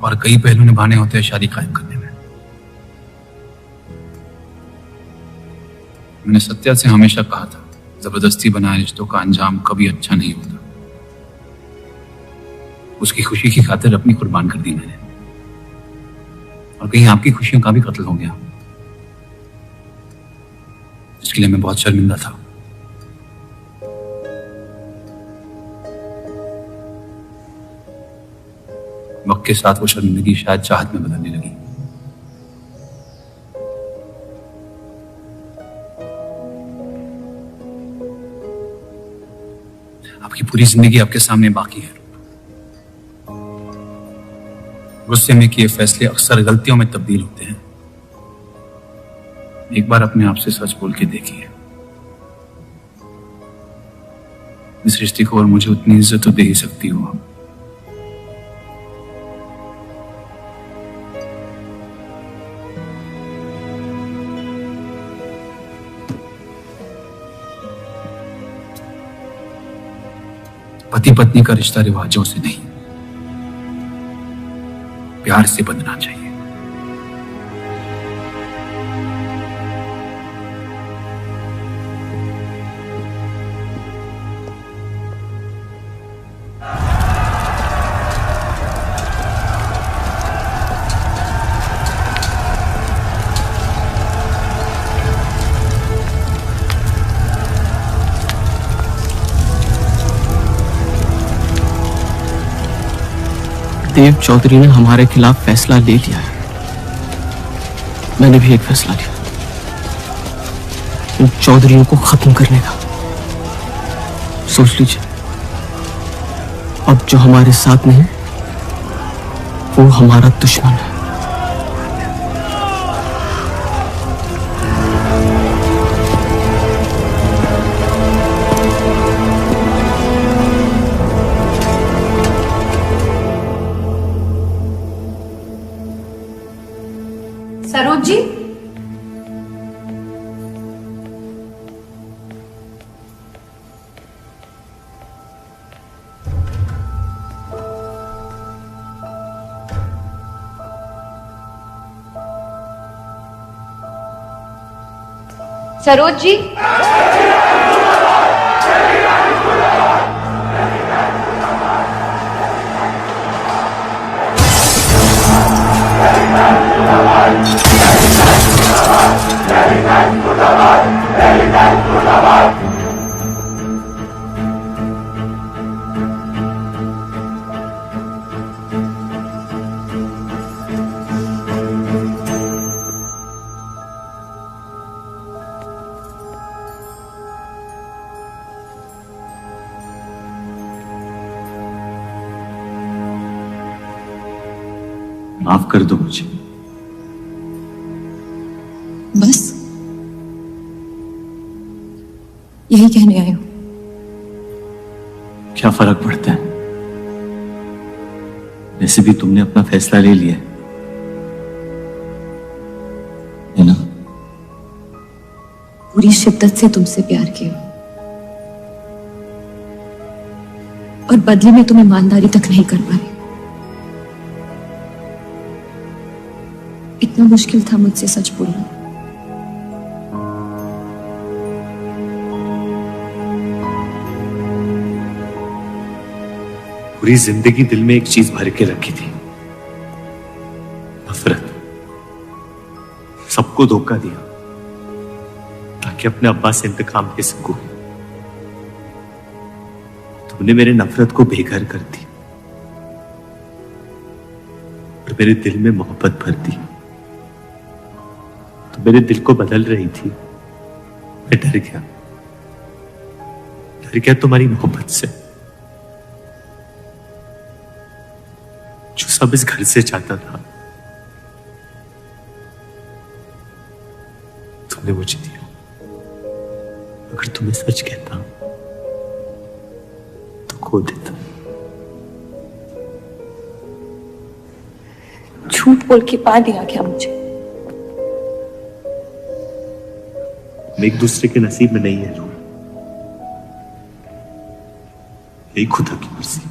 और कई पहलू निभाने होते हैं शादी कायम करने में। मैंने सत्या से हमेशा कहा था, जबरदस्ती बनाए रिश्तों का अंजाम कभी अच्छा नहीं होता। उसकी खुशी की खातिर अपनी कुर्बान कर दी मैंने, और कहीं आपकी खुशियों का भी कत्ल हो गया। इसके लिए मैं बहुत शर्मिंदा था। वक्त के साथ वो शर्मिंदगी शायद चाहत में बदलने लगी। आपकी पूरी जिंदगी आपके सामने बाकी है। गुस्से में किए फैसले अक्सर गलतियों में तब्दील होते हैं। एक बार अपने आप से सच बोल के देखिए, इस रिश्ते को और मुझे उतनी इज्जत तो दे ही सकती हो आप। पति पत्नी का रिश्ता रिवाजों से नहीं, प्यार से बंधना चाहिए। देव चौधरी ने हमारे खिलाफ फैसला ले लिया है। मैंने भी एक फैसला लिया, इन चौधरियों को खत्म करने का। सोच लीजिए, अब जो हमारे साथ नहीं वो हमारा दुश्मन है। सरोज जी, सरोज जी, माफ कर दो मुझे। बस यही कहने आए हो? क्या फर्क पड़ता है? वैसे भी तुमने अपना फैसला ले लिया है ना? पूरी शिद्दत से तुमसे प्यार किया और बदले में तुम ईमानदारी तक नहीं कर पाए। इतना मुश्किल था मुझसे सच बोलना। पूरी जिंदगी दिल में एक चीज भर के रखी थी, नफरत। सबको धोखा दिया ताकि अपने अब्बा से इंतकाम ले सकूं। तुमने मेरे नफरत को बेघर कर दी और मेरे दिल में मोहब्बत भर दी। तो मेरे दिल को बदल रही थी। मैं डर गया तुम्हारी मोहब्बत से, जो सब इस घर से चाहता था तुमने मुझे दिया। अगर तुम्हें सच कहता तो खो देता। झूठ बोल के पा लिया क्या मुझे? हम एक दूसरे के नसीब में नहीं है रूह, यही खुदा की मर्जी।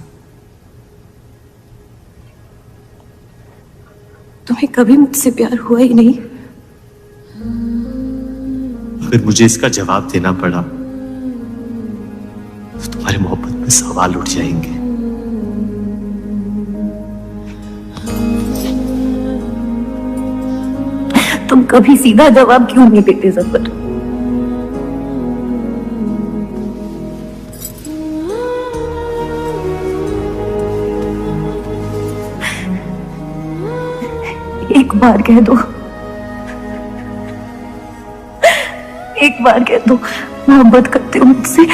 तुम्हें कभी मुझसे प्यार हुआ ही नहीं? अगर मुझे इसका जवाब देना पड़ा तो तुम्हारी मोहब्बत में सवाल उठ जाएंगे। तुम कभी सीधा जवाब क्यों नहीं देते ज़फर? एक बार कह दो, एक बार कह दो मोहब्बत करते हो मुझसे।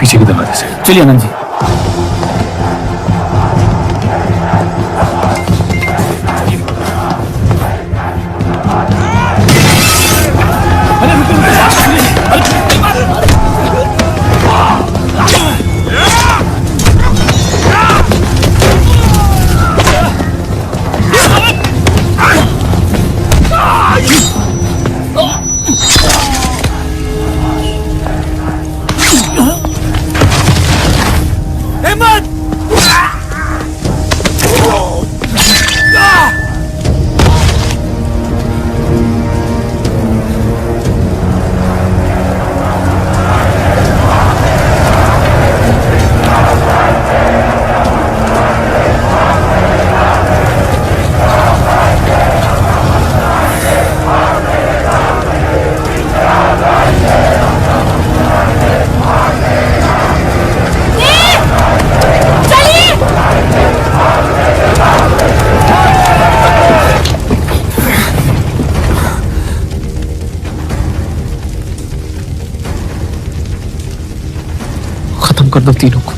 पीछे की दरवाजे से चलिए आनंद जी। खत्म कर दो तीनों को।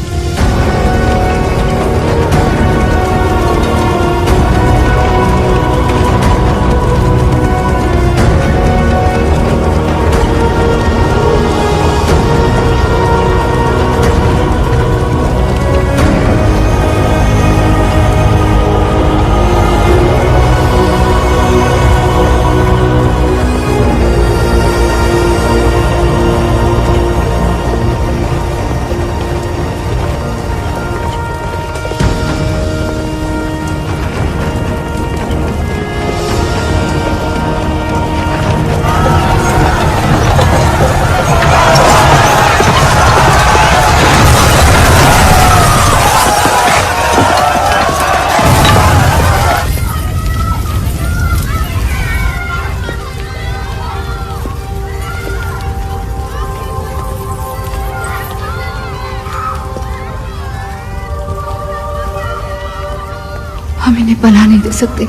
नहीं दे सकते।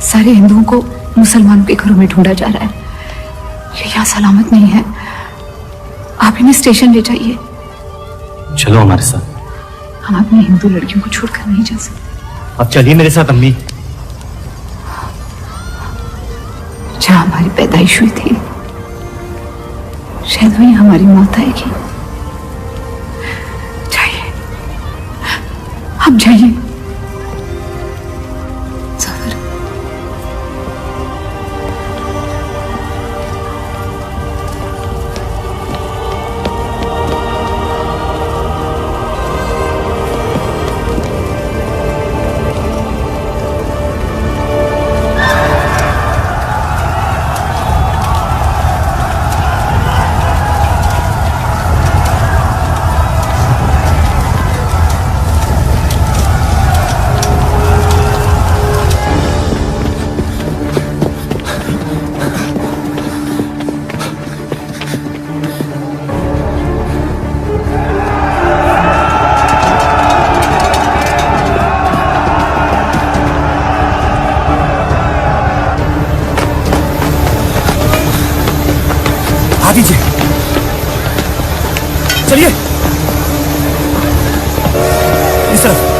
सारे हिंदुओं को मुसलमानों के घरों में ढूंढा जा रहा है। ये यहाँ सलामत नहीं है। आप इन्हें स्टेशन ले जाइए। चलो हमारे साथ। हम अपनी हिंदू लड़कियों को छोड़कर नहीं जा सकते। अब चलिए मेरे साथ अम्मी। जहाँ हमारी पैदाइश हुई थी शायद वहीं हमारी मौत आएगी। जाइए, आप जाइए। चलिए इस तरफ।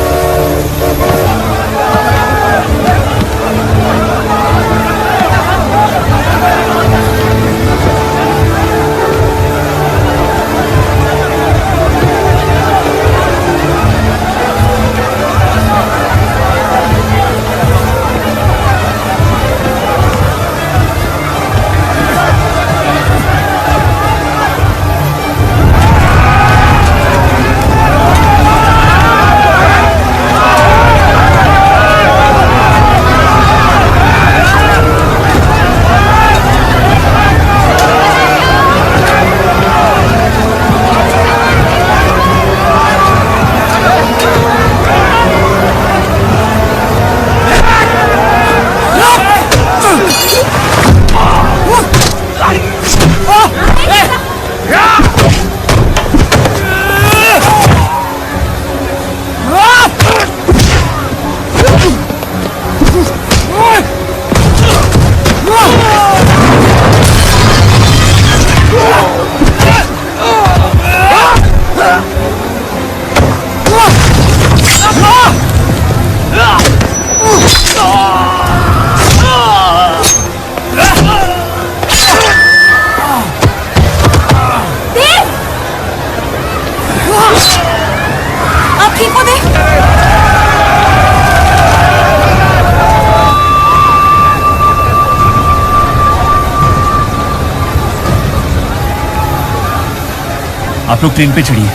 आप लोग ट्रेन पे चढ़िए,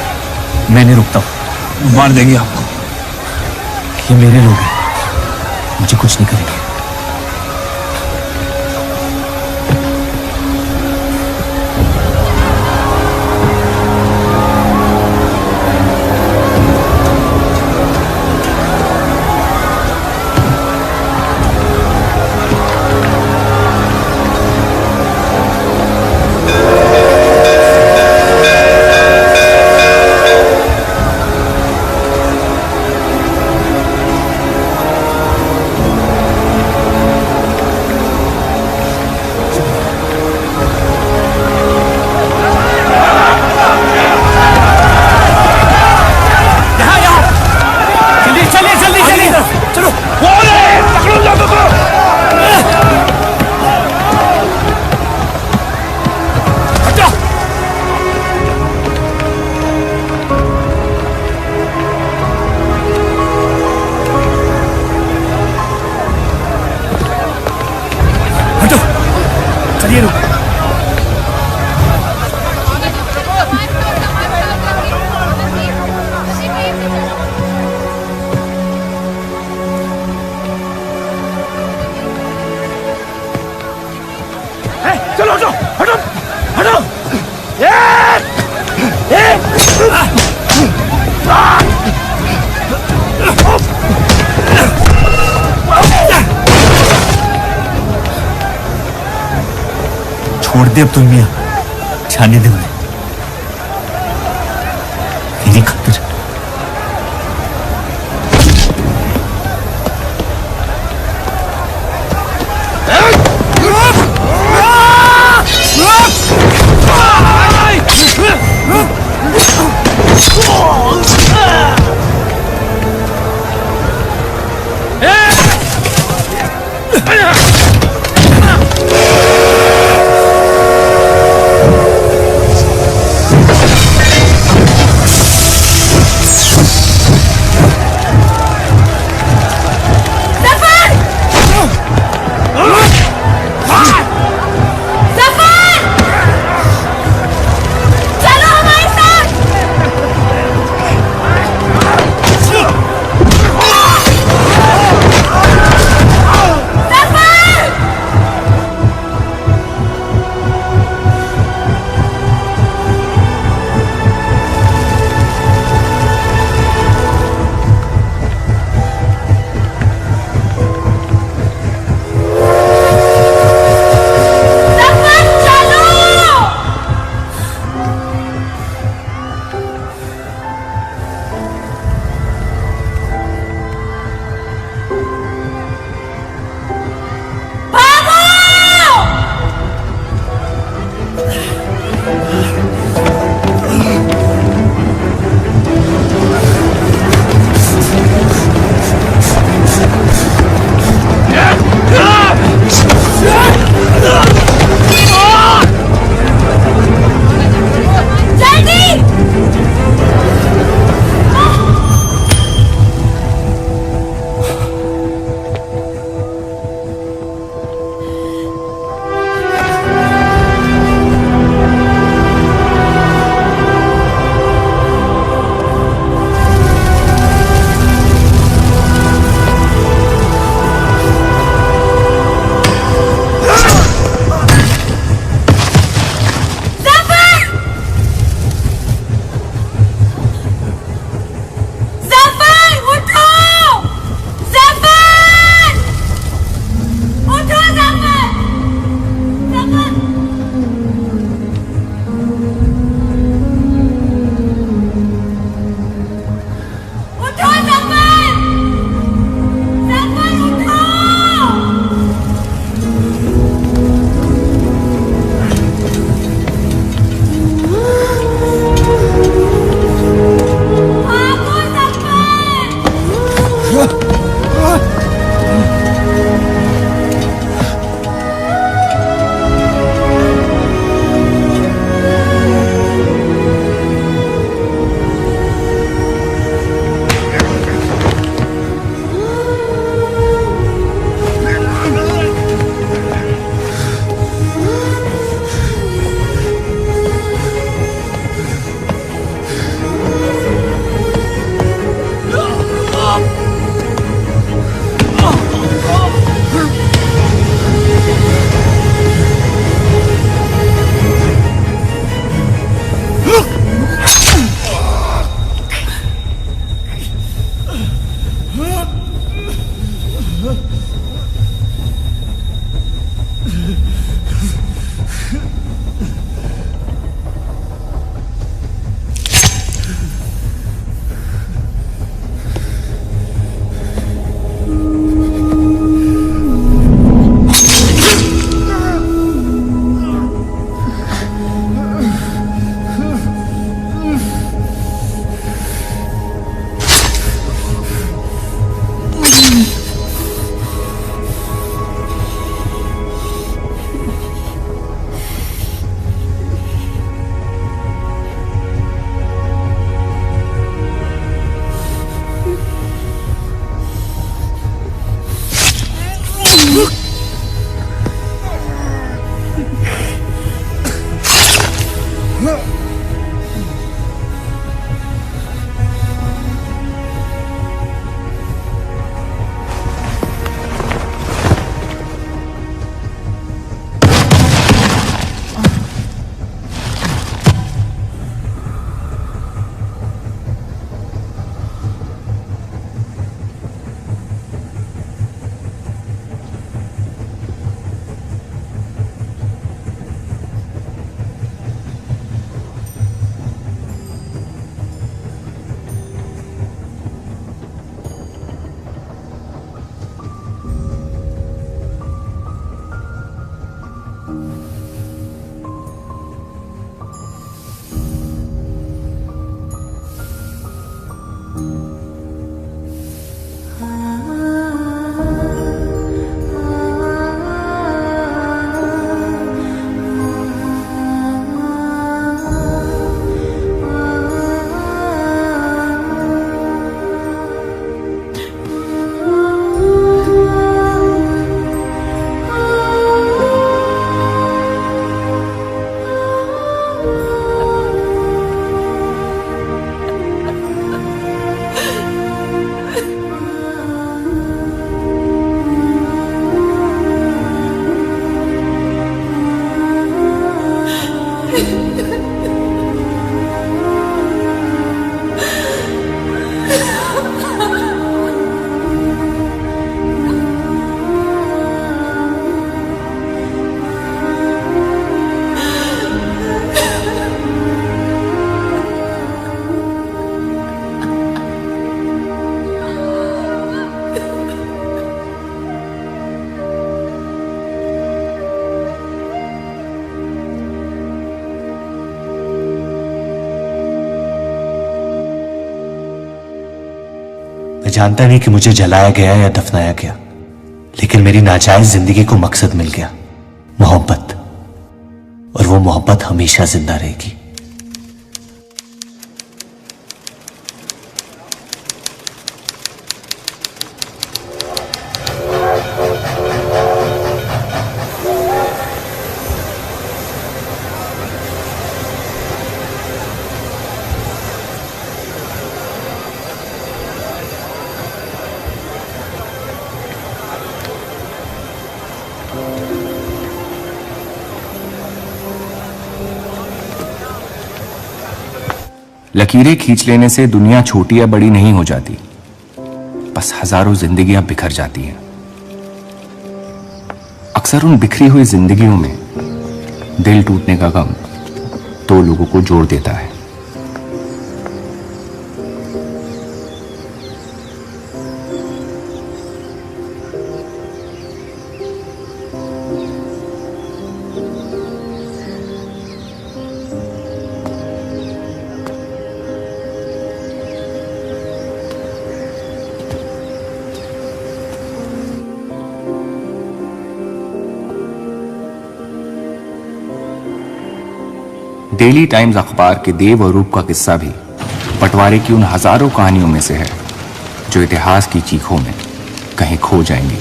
मैं नहीं रुकता हूँ। मार देंगे आपको। ये मेरे लोग हैं, मुझे कुछ नहीं करेंगे। छोड़ दे अब तुम मियां, जाने दे उन्हें मेरी खातिर। मैं जानता नहीं कि मुझे जलाया गया या दफनाया गया, लेकिन मेरी नाजायज जिंदगी को मकसद मिल गया, मोहब्बत। और वो मोहब्बत हमेशा जिंदा रहेगी। लकीरें खींच लेने से दुनिया छोटी या बड़ी नहीं हो जाती, बस हजारों जिंदगियां बिखर जाती हैं। अक्सर उन बिखरी हुई जिंदगियों में दिल टूटने का गम दो लोगों को जोड़ देता है। डेली टाइम्स अखबार के देव और रूप का किस्सा भी बंटवारे की उन हजारों कहानियों में से है जो इतिहास की चीखों में कहीं खो जाएंगी।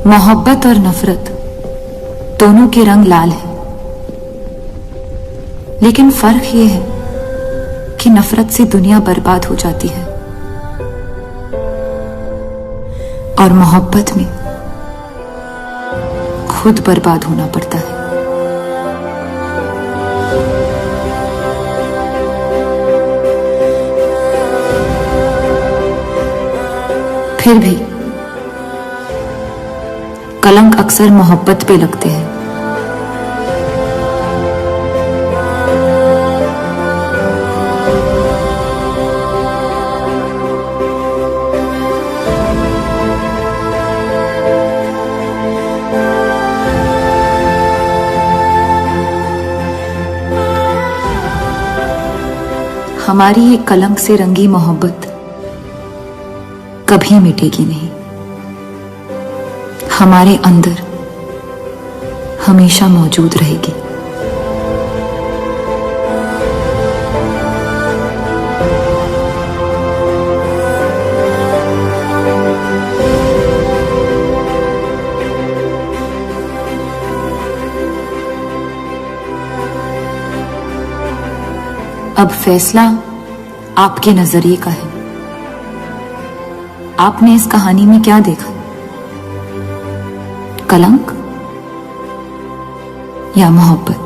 मोहब्बत और नफरत दोनों के रंग लाल हैं, लेकिन फर्क यह है कि नफरत से दुनिया बर्बाद हो जाती है और मोहब्बत में खुद बर्बाद होना पड़ता है। फिर भी कलंक अक्सर मोहब्बत पे लगते हैं। हमारी ये कलंक से रंगी मोहब्बत कभी मिटेगी नहीं, हमारे अंदर हमेशा मौजूद रहेगी। अब फैसला आपके नजरिए का है। आपने इस कहानी में क्या देखा? कलंक या मोहब्बत?